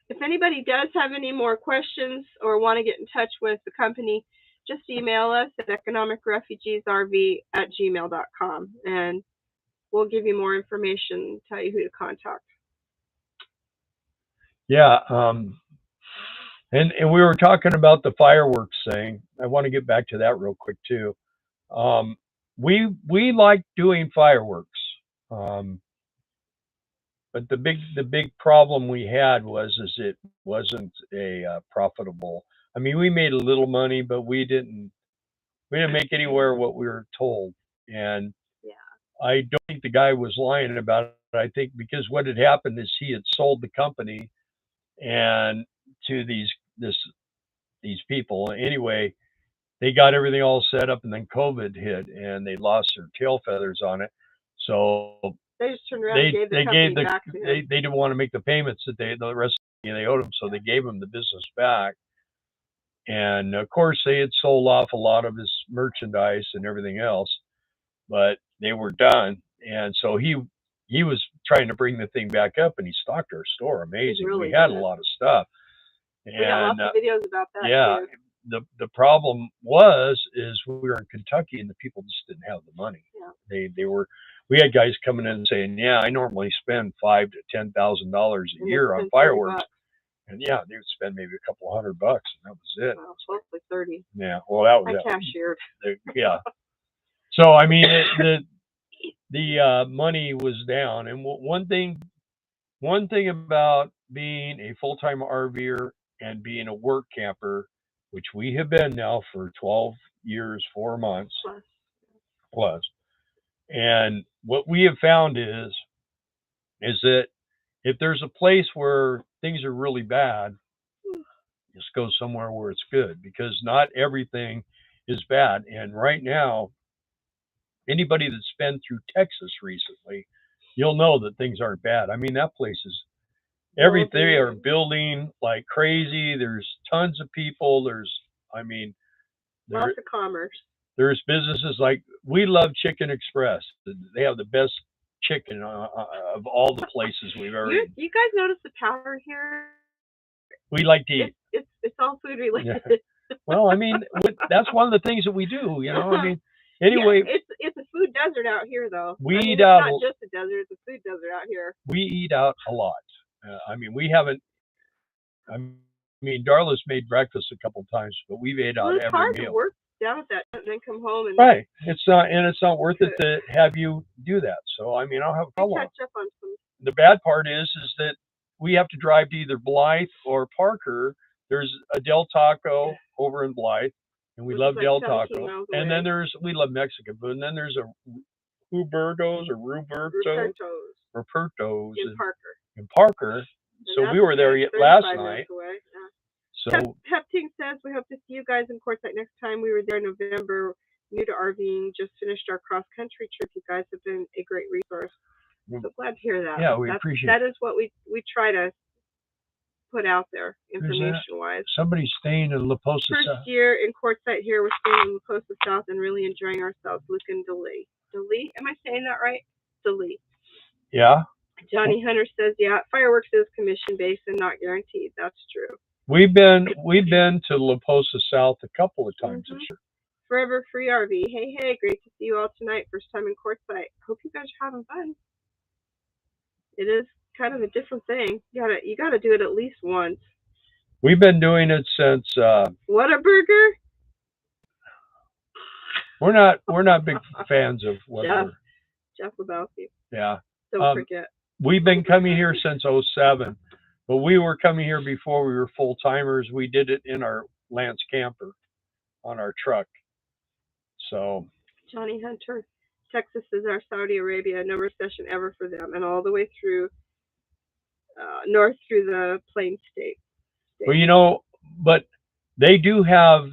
If anybody does have any more questions or want to get in touch with the company, just email us at economicrefugeesrv@gmail.com, and we'll give you more information, tell you who to contact. Yeah. And we were talking about the fireworks thing. I want to get back to that real quick too. Um, we like doing fireworks, um, but the big problem we had was is it wasn't a profitable. I mean, we made a little money, but we didn't make anywhere what we were told. And Yeah, I don't think the guy was lying about it. I think because what had happened is he had sold the company and to this these people. Anyway, they got everything all set up, and then COVID hit, and they lost their tail feathers on it. So they just turned around they and gave the they gave company the back to him. they didn't want to make the payments that the rest of the money they owed them, so they gave him the business back. And of course, they had sold off a lot of his merchandise and everything else, but they were done. And so he was trying to bring the thing back up, and he stocked our store. He Amazing, we really had a did. lot of stuff. We got And lots of videos about that yeah, too. the problem was is we were in Kentucky and the people just didn't have the money. Yeah, They were we had guys coming in saying, "Yeah, I normally spend $5,000 to $10,000 a and they year on spent 30 fireworks," bucks. and yeah, they would spend maybe a couple $100 and that was it. Well, mostly 30. Yeah, well, that was I it. cashiered. Yeah. So I mean, the money was down, and one thing about being a full time RVer and being a work camper, which we have been now for 12 years, 4 months Plus, plus, and what we have found is that if there's a place where things are really bad, just go somewhere where it's good because not everything is bad. And right now, anybody that's been through Texas recently, you'll know that things aren't bad. I mean, that place is everything they are building, building like crazy. There's tons of people. I mean, there lots of commerce. there's businesses like we love Chicken Express. They have the best chicken of all the places we've ever eaten. You guys notice the power here? We like to eat. It's all food Yeah. related. Well, I mean, that's one of the things that we do. I mean, Yeah, anyway, it's a food desert out here though. we I mean, eat it's out. not just a desert; it's a food desert out here. We eat out a lot. I mean, we haven't. I mean, Darla's made breakfast a couple times, but we've ate Well, out it's every hard to meal. work down at that and then come home and Right. It's not worth it cook. to have you do that. So I mean, I'll have a I problem. catch up on some. The bad part is that we have to drive to either Blythe or Parker. There's a Del Taco over in Blythe, and we Which is love like Del 17 Taco. miles And then away. we love Mexican food. And then there's a Ruperto's In Parker. in Parker. And So that's we were there like last 35 night. minutes away. Yeah. So Hepting says we hope to see you guys in Quartzsite next time. We were there in November, new to RVing, just finished our cross country trip. You guys have been a great resource. So glad to hear that. yeah, we appreciate That it. is what we try to put out there Who's that? information wise. Somebody's staying in La Posa First South. year in Quartzsite here, we're staying in La Posa South and really enjoying ourselves. Luke and DeLee. DeLee? Am I saying that right? DeLee. Yeah. Johnny Hunter says, yeah, fireworks is commission based and not guaranteed. That's true. We've been to La Posa South a couple of times this year. Forever Free RV. Hey, great to see you all tonight. First time in Quartzsite. Hope you guys are having fun. It is kind of a different thing. You gotta do it at least once. We've been doing it since. Whataburger? We're not big fans of Whataburger. Jeff Lebowski. Yeah. Don't forget. We've been coming here since '07, but we were coming here before we were full timers. We did it in our Lance camper on our truck. So. Johnny Hunter, Texas is our Saudi Arabia. No recession ever for them, and all the way through north through the Plain State. Well, you know, but they do have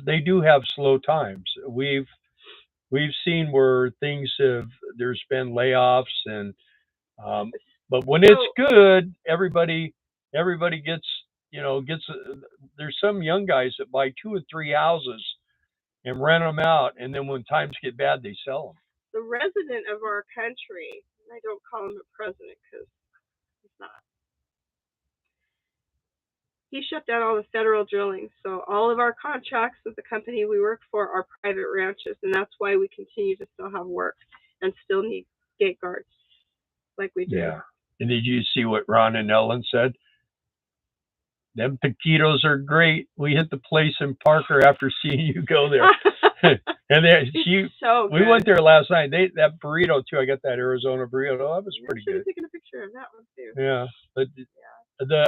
slow times. We've seen where things have there's been layoffs and but when it's good, everybody gets gets there's some young guys that buy 2 or 3 houses and rent them out, and then when times get bad, they sell them. The resident of our country, I don't call him a president because he's not. He shut down all the federal drilling, so all of our contracts with the company we work for are private ranches, and that's why we continue to still have work and still need gate guards like we do. Yeah. And did you see what Ron and Ellen said? Them taquitos are great. We hit the place in Parker after seeing you go there. And we went there last night. That burrito too. I got that Arizona burrito. That was pretty good. Taking a picture of that one too. Yeah, but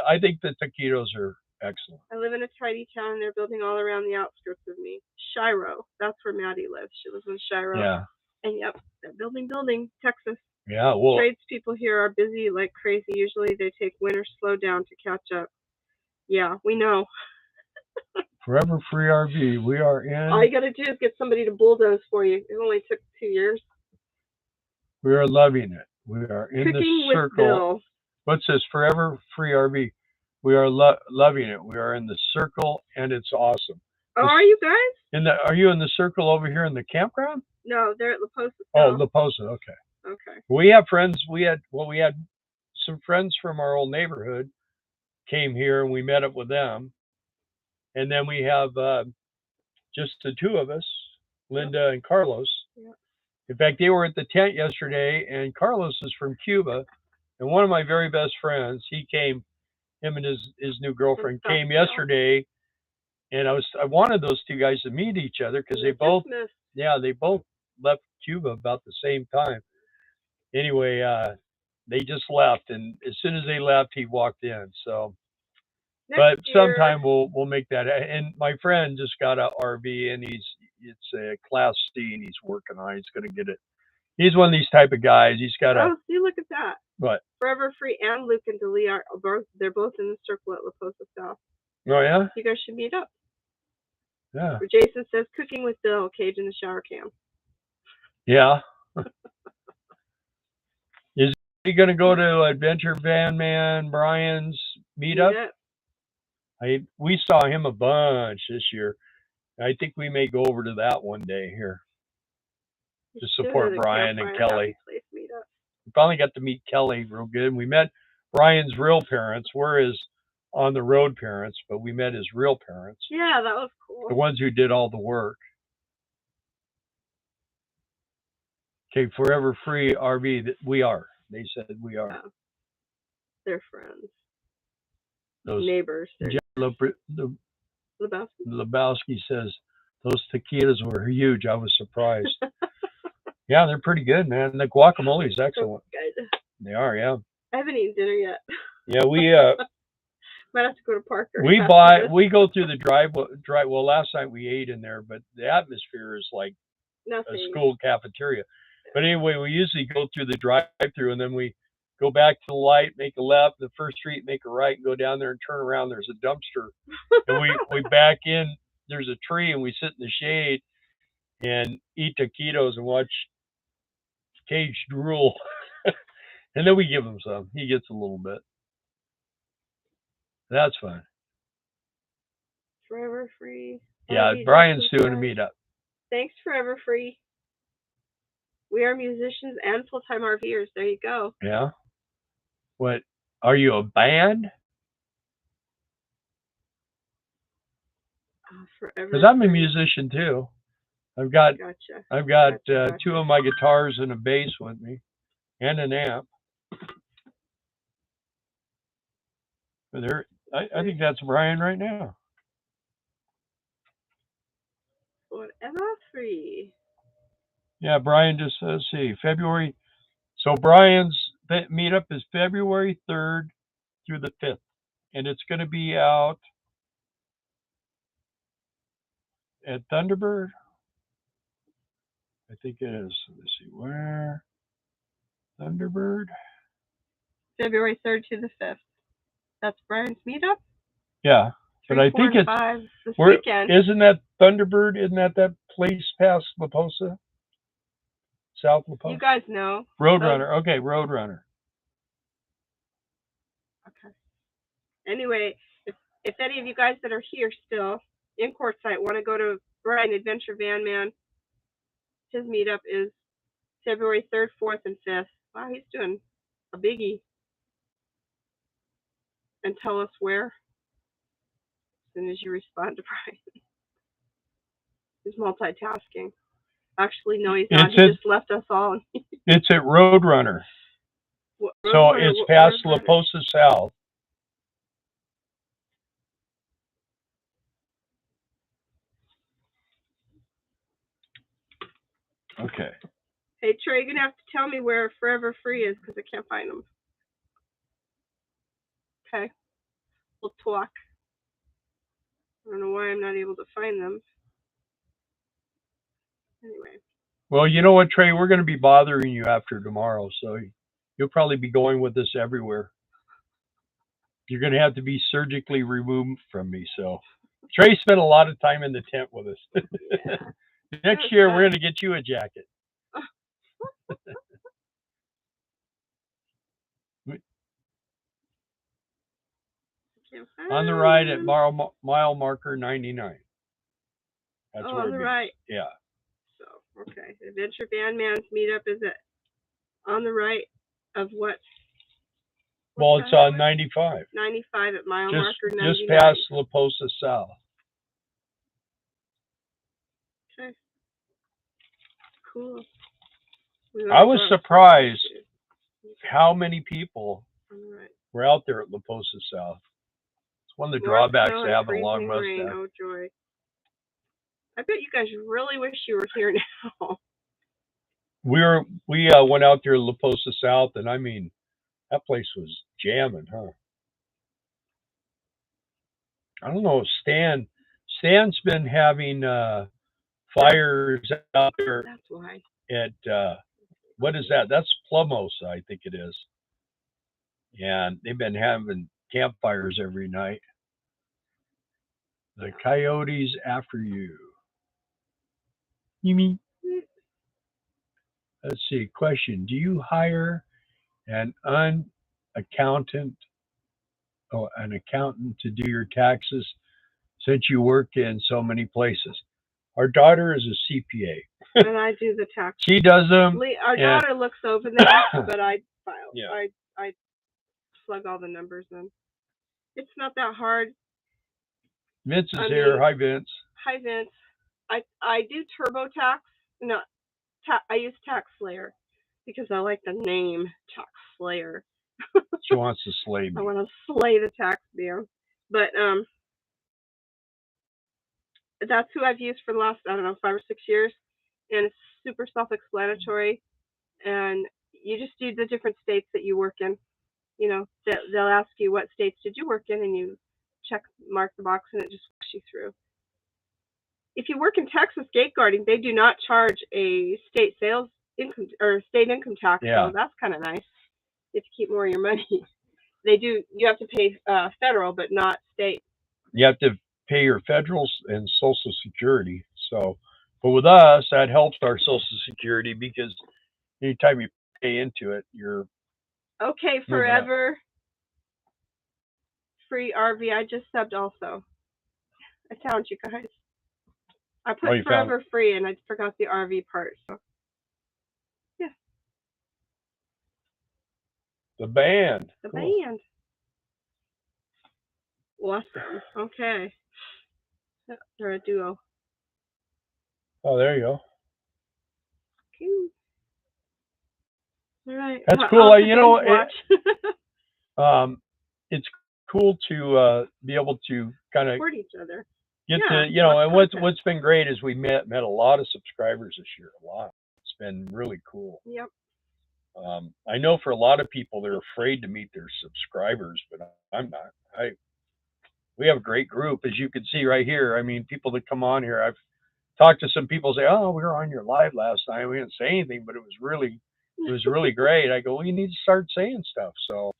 I think the taquitos are excellent. I live in a tiny town, and they're building all around the outskirts of me. Shiro, that's where Maddie lives. She lives in Shiro. Yeah. And yep, they're building, Texas. Yeah, well, tradespeople here are busy like crazy. Usually they take winter slow down to catch up. Yeah, we know. Forever Free RV. We are in. All you got to do is get somebody to bulldoze for you. It only took 2 years. We are loving it. We are in Cooking the circle. With Bill. What's this? Forever Free RV. We are loving it. We are in the circle, and it's awesome. Oh, are you guys? Are you in the circle over here in the campground? No, they're at La Posa. Oh, La Posa. Okay. Okay. We have friends. We had some friends from our old neighborhood came here, and we met up with them. And then we have just the two of us, Linda and Carlos. Yep. In fact, they were at the tent yesterday, and Carlos is from Cuba. And one of my very best friends, he came, him and his new girlfriend came yesterday. And I wanted those two guys to meet each other because they both left Cuba about the same time. Anyway, they just left, and as soon as they left, he walked in. So. But sometime we'll make that. And my friend just got a RV, and it's a Class C, and he's working on it. He's going to get it. He's one of these type of guys. He's got a. Oh, see, look at that. What? Forever Free and Luke and Delee are they're both in the circle at La Posa South. Oh yeah. You guys should meet up. Yeah. Where Jason says, "Cooking with Bill, cage in the shower cam." Yeah. Is he going to go to Adventure Van Man Brian's meetup? We saw him a bunch this year. I think we may go over to that one day here to support Brian and Kelly. We finally got to meet Kelly real good. We met Brian's real parents. We're his on the road parents, but we met his real parents. Yeah, that was cool. The ones who did all the work. Okay, Forever Free RV. We are. They said we are. Yeah. They're friends. Those neighbors. Lebowski says those taquitos were huge. I was surprised. Yeah, they're pretty good, man. The guacamole is excellent. Good. They are, yeah. I haven't eaten dinner yet. Yeah, we might have to go to Parker. We go through the drive. Well, last night we ate in there, but the atmosphere is like a school cafeteria. But anyway, we usually go through the drive-through, and then we go back to the light, make a left, the first street, make a right, and go down there and turn around. There's a dumpster. And we back in, there's a tree, and we sit in the shade and eat taquitos and watch Cage drool. And then we give him some. He gets a little bit. That's fun. Forever Free. Yeah, Brian's doing a meetup. Thanks, Forever Free. We are musicians and full-time RVers. There you go. Yeah. What? Are you a band? Because I'm a musician too. I've got two of my guitars and a bass with me, and an amp. I think that's Brian right now. Whatever free. Yeah, Brian just see February. So Brian's meetup is February 3rd through the 5th, and it's going to be out at Thunderbird. I think it is. Let's see where Thunderbird. February 3rd to the 5th. That's Brian's meetup. Yeah, but I think it's this weekend. Isn't that Thunderbird? Isn't that place past La Posa? South La Posa? You guys know. Roadrunner. Okay, Roadrunner. Okay. Anyway, if any of you guys that are here still in Quartzsite want to go to Brian Adventure Van Man, his meetup is February 3rd, 4th, and 5th. Wow, he's doing a biggie. And tell us where as soon as you respond to Brian. He's multitasking. Actually, no, he's not. He just left us all. It's at Roadrunner. So it's past La Posa South. Okay. Hey, Trey, you're going to have to tell me where Forever Free is because I can't find them. Okay. We'll talk. I don't know why I'm not able to find them. Anyway. Well, you know what, Trey? We're going to be bothering you after tomorrow, so you'll probably be going with us everywhere. You're going to have to be surgically removed from me. So Trey spent a lot of time in the tent with us. Yeah. Next year, we're going to get you a jacket. On the right at mile marker 99. That's where on the right. Yeah. So, okay. Adventure Van Man's meetup is on the right of what? Well, it's on 95. 95 at mile marker 99. Just past La Posa South. Okay. Cool. I was surprised how many people were out there at La Posa South. It's one of the drawbacks to having a long mustache. Oh, joy. I bet you guys really wish you were here now. We went out there to La Posa South, and I mean, that place was jamming, huh? I don't know. Stan's been having fires out there. That's why. At what is that? That's Plumosa, I think it is. And they've been having campfires every night. The coyotes after you. You mean? Let's see. Question: do you hire an accountant to do your taxes since you work in so many places? Our daughter is a CPA. And I do the taxes. She does them. Our daughter looks over them, but I file. Yeah. I plug all the numbers in. It's not that hard. Vince is here. Hi, Vince. Hi, Vince. I do TurboTax. No, I use Tax Slayer because I like the name Tax Slayer. She wants to slay me. I want to slay the tax man. But that's who I've used for the last, 5 or 6 years. And it's super self-explanatory. And you just do the different states that you work in. You know, they'll ask you what states did you work in, and you mark the box, and it just walks you through. If you work in Texas gate guarding, they do not charge a state sales income or state income tax. Yeah. So that's kind of nice. If you keep more of your money. They do. You have to pay federal, but not state. You have to pay your federal and Social Security. So, but with us, that helps our Social Security because anytime you pay into it, you're okay. Forever Free RV. I just subbed also. I found you guys. I put Forever Free, and I forgot the RV part. So, yeah. The band. The band. Awesome. Okay. They're a duo. Oh, there you go. Cool. All right. That's cool. You know, it's cool to be able to kind of support each other. get Yeah, to, you more know, and content. what's been great is we met a lot of subscribers this year. A lot. It's been really cool. Yep. I know for a lot of people they're afraid to meet their subscribers, but I'm not. We have a great group, as you can see right here. I mean, people that come on here. I've talked to some people say, "Oh, we were on your live last night. We didn't say anything, but it was really great." I go, "Well, you need to start saying stuff." So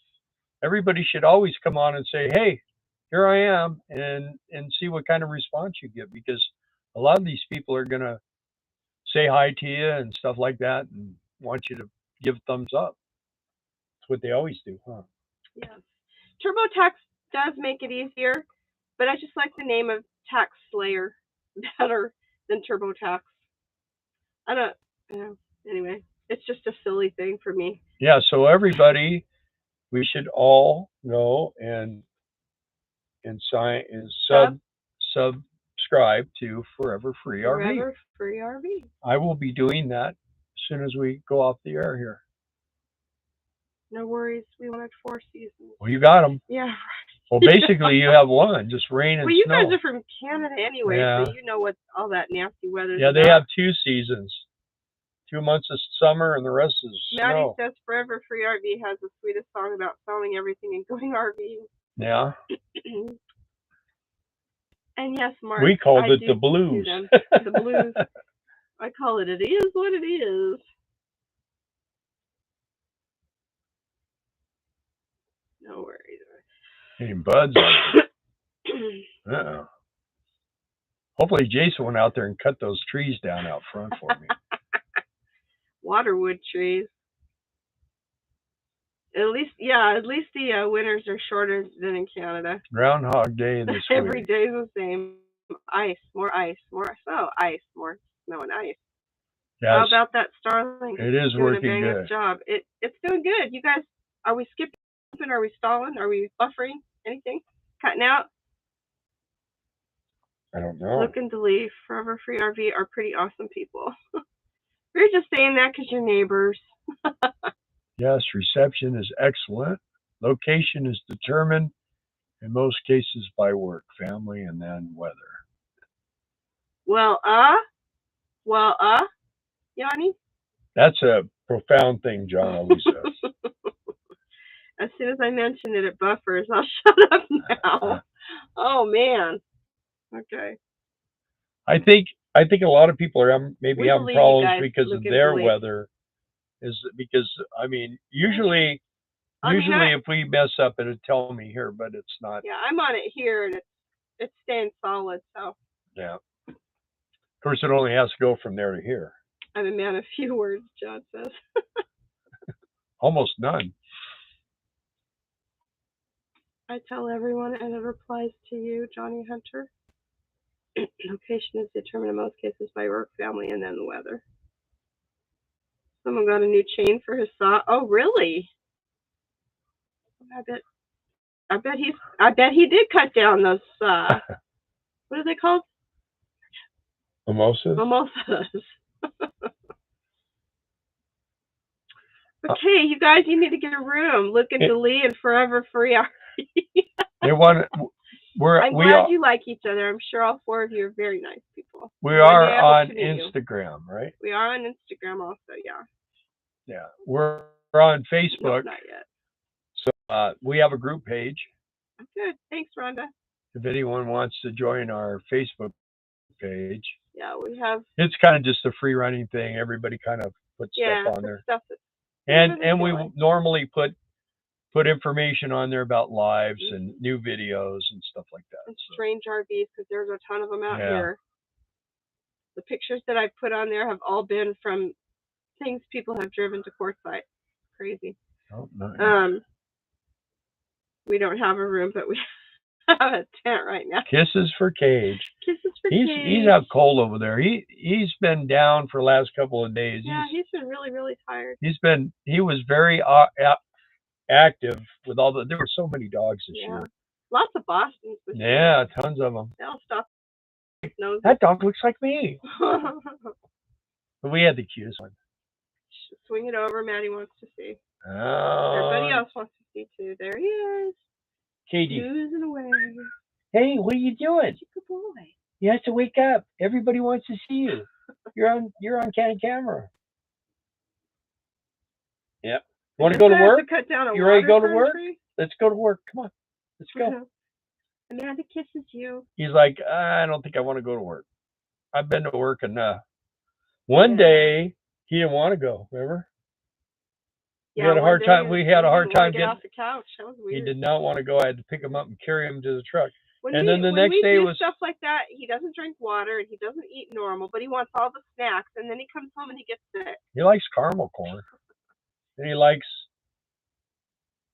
everybody should always come on and say, "Hey, here I am," and see what kind of response you get, because a lot of these people are gonna say hi to you and stuff like that, and want you to give thumbs up. That's what they always do, huh? Yes. TurboTax does make it easier, but I just like the name of Tax Slayer better than TurboTax. I don't, you know, anyway, it's just a silly thing for me. Yeah. So everybody, we should all go and sign and Sub subscribe to Forever Free RV. Forever Free RV. I will be doing that as soon as we go off the air here. No worries, we wanted 4 seasons. Well, you got them. Yeah. Well, basically, you have one, just rain and Well, you snow. guys are from Canada anyway, Yeah. so you know what all that nasty weather is. Yeah, they about. have 2 seasons, 2 months of summer, and the rest is Maddie snow. says Forever Free RV has the sweetest song about selling everything and going RVing. Yeah. And yes, Mark, We called I it do the blues. do them. The blues. I call it. It is what it is. No worries. Any buds? Uh-oh. Hopefully, Jason went out there and cut those trees down out front for me. Waterwood trees. At least the winters are shorter than in Canada. Groundhog Day this Every week. day is the same. Ice, more snow, more snow and ice. Yes, How about that Starlink? it is doing working a bang good. up job. It's doing good. You guys, are we skipping? Are we stalling? Are we buffering? Anything? Cutting out? I don't know. Look and delete. Forever Free RV are pretty awesome people. We're just saying that because you're neighbors. Yes, reception is excellent. Location is determined in most cases by work, family, and then weather. Well, Yanni? That's a profound thing John always says. As soon as I mention it buffers, I'll shut up now. Oh, man. Okay. I think a lot of people are maybe We having believe you problems guys. because Look of and their delete. weather. Is because I mean usually if we mess up it'll tell me here, but it's not. Yeah, I'm on it here and it's staying solid. So Yeah. Of course, it only has to go from there to here. I'm a man of few words, John says. Almost none. I tell everyone, and it replies to you, Johnny Hunter. Location is determined in most cases by work, family, and then the weather. Someone got a new chain for his saw. Oh, really? I bet he did cut down those. What are they called? Mimosas. Mimosas. Okay, you guys, you need to get a room. Look and delete and Forever Free RV. They want. I'm glad you like each other. I'm sure all 4 of you are very nice people. We are on Instagram, right? We are on Instagram also, yeah. Yeah, we're on Facebook. No, not yet. So we have a group page. Good. Thanks, Rhonda. If anyone wants to join our Facebook page. Yeah, we have. It's kind of just a free running thing. Everybody kind of puts stuff on there. Stuff and we normally put information on there about lives and new videos and stuff like that. And strange RVs, because there's a ton of them out here. The pictures that I've put on there have all been from things people have driven to Quartzsite. Crazy. Oh, nice. We don't have a room, but we have a tent right now. Kisses for Cage. Kisses for Cage. He's out cold over there. He's been down for the last couple of days. Yeah, he's been really, really tired. He was very active with there were so many dogs this year. Lots of Bostons. Yeah, tons of them. They'll stop. That dog looks like me. But we had the cutest one. Swing it over. Maddie wants to see. Oh. Everybody else wants to see too. There he is. Katie. Snoozing away. Hey, what are you doing? Good boy. You have to wake up. Everybody wants to see you. You're on camera. Yep. You want to go to work? Cut down a you ready to go to water work? tree? Let's go to work. Come on. Let's go. Amanda kisses you. He's like, I don't think I want to go to work. I've been to work enough. One day he didn't want to go. Remember? Yeah, we had a hard time. We had a hard time getting off the couch. That was weird. He did not want to go. I had to pick him up and carry him to the truck. When we do stuff like that, he doesn't drink water and he doesn't eat normal, but he wants all the snacks, and then he comes home and he gets sick. He likes caramel corn, and he likes,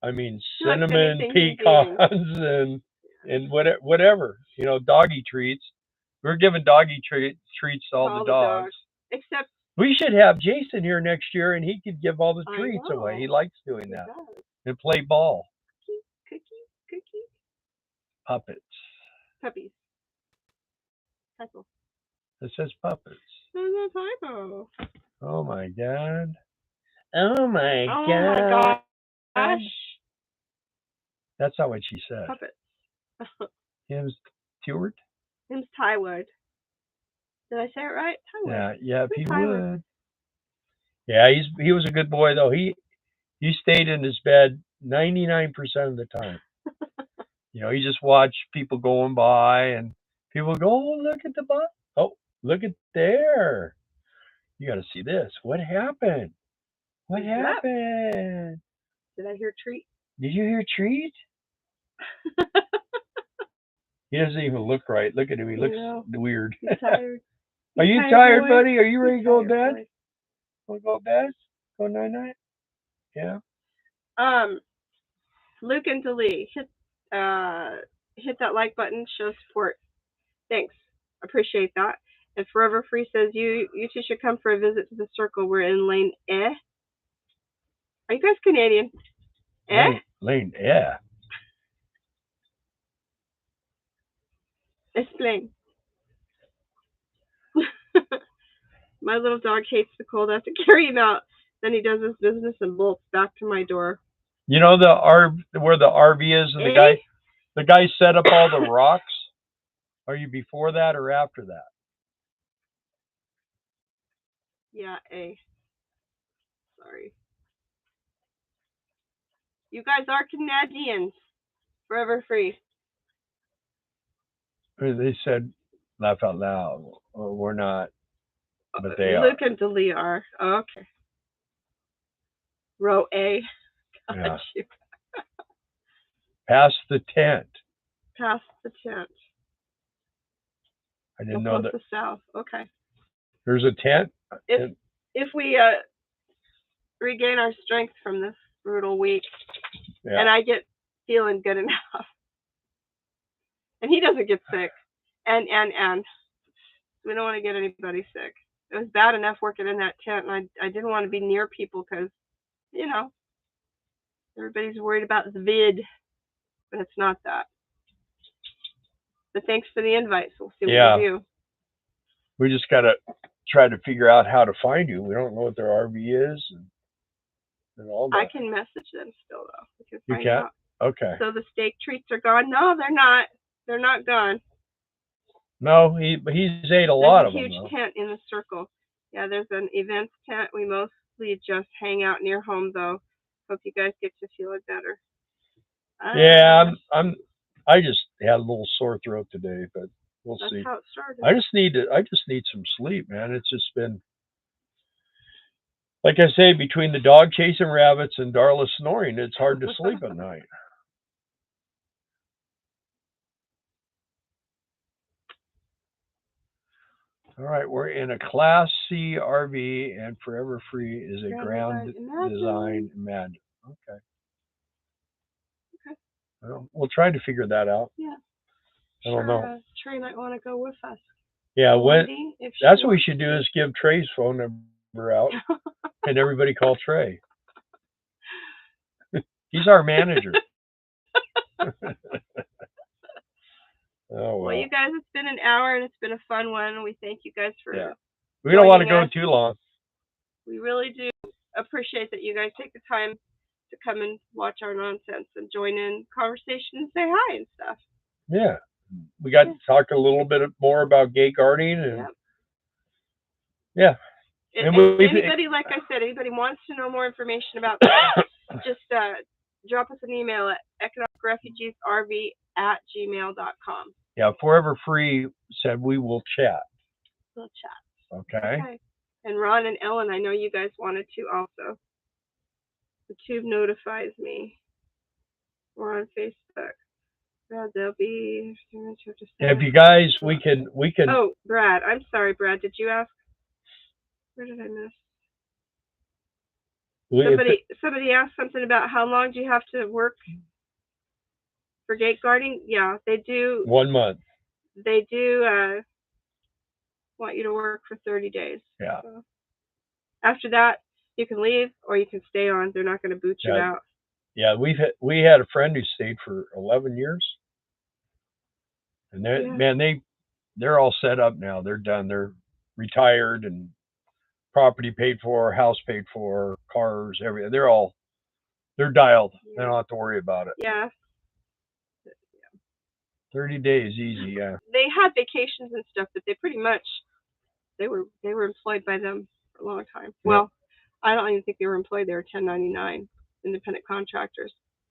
cinnamon pecans and whatever. Doggy treats. We're giving doggy treats to all the dogs. Except we should have Jason here next year, and he could give all the treats away. He likes doing that and play ball. Cookie. Puppets. Puppies. Typo. It says puppets. There's a typo. Oh my god. Oh my gosh. That's not what she said. Puppets. Him's Tewart? Him's Tywood. Did I say it right? Tywood. Yeah, if he would. Yeah, he was a good boy though. He stayed in his bed 99% of the time. He just watched people going by, and people go, "Oh, look at the bus! Oh, look at there! You got to see this. What happened? What happened? Did I hear treat? Did you hear treat?" He doesn't even look right. Look at him. He looks weird. He's tired. Are you tired, buddy? Are you ready to go to bed? Want to go to bed? Go night-night? Yeah. Luke and Delee, hit that like button, show support. Thanks. Appreciate that. And Forever Free says you two should come for a visit to the circle. We're in lane Eh. Are you guys Canadian? Lane Eh. Explain. My little dog hates the cold. I have to carry him out. Then he does his business and bolts back to my door. You know where the RV is, and the guy set up all the rocks. Are you before that or after that? Yeah, A. Sorry. You guys are Canadians. Forever Free. They said, laugh out loud. Well, we're not, but they are. Luke and Delee are. Oh, okay. Row A. Got you. Past the tent. Past the tent. I didn't know that. The south. Okay. There's a tent. If we regain our strength from this brutal week, and I get feeling good enough, and he doesn't get sick, and we don't want to get anybody sick. It was bad enough working in that tent, and I didn't want to be near people because, everybody's worried about the vid, but it's not that. But thanks for the invite. So we'll see what we do. We just got to try to figure out how to find you. We don't know what their RV is and all that. I can message them still, though. You can? Okay. So the steak treats are gone? No, they're not. They're not gone. No, he's ate a lot of them. There's a huge tent in the circle. Yeah, there's an events tent. We mostly just hang out near home, though. Hope you guys get to feeling better. I just had a little sore throat today, but we'll see. That's how it started. I just need some sleep, man. It's just been, like I say, between the dog chasing rabbits and Darla snoring, it's hard to sleep at night. All right, we're in a Class C RV, and Forever Free is a Grand Design Imagine. Okay. Well, we'll try to figure that out. Yeah. I don't know. Trey might want to go with us. Yeah, that's what we should do is give Trey's phone number out, and everybody call Trey. He's our manager. Oh, well, you guys, it's been an hour and it's been a fun one. We thank you guys for. Yeah. We don't want to go too long. We really do appreciate that you guys take the time to come and watch our nonsense and join in conversation and say hi and stuff. Yeah. We got to talk a little bit more about gate guarding and yeah. And anybody, like I said, anybody wants to know more information about that, just drop us an email at economicrefugeesrv@gmail.com. Yeah, Forever Free said we will chat. We'll chat. Okay. And Ron and Ellen, I know you guys wanted to also. The tube notifies me. We're on Facebook. Brad, they'll be. If you guys, we can. Oh, Brad, I'm sorry, Brad. Did you ask? Where did I miss? Somebody asked something about how long do you have to work for gate guarding? Yeah, they do. 1 month. They do want you to work for 30 days. Yeah. So after that, you can leave or you can stay on. They're not going to boot you out. Yeah, we had a friend who stayed for 11 years, and they're all set up now. They're done. They're retired and property paid for, house paid for, cars, everything. They're dialed. Yeah. They don't have to worry about it. Yeah. 30 days, easy. Yeah. They had vacations and stuff, but they pretty much they were employed by them for a long time. Yeah. Well, I don't even think they were employed. They were 1099 independent contractors.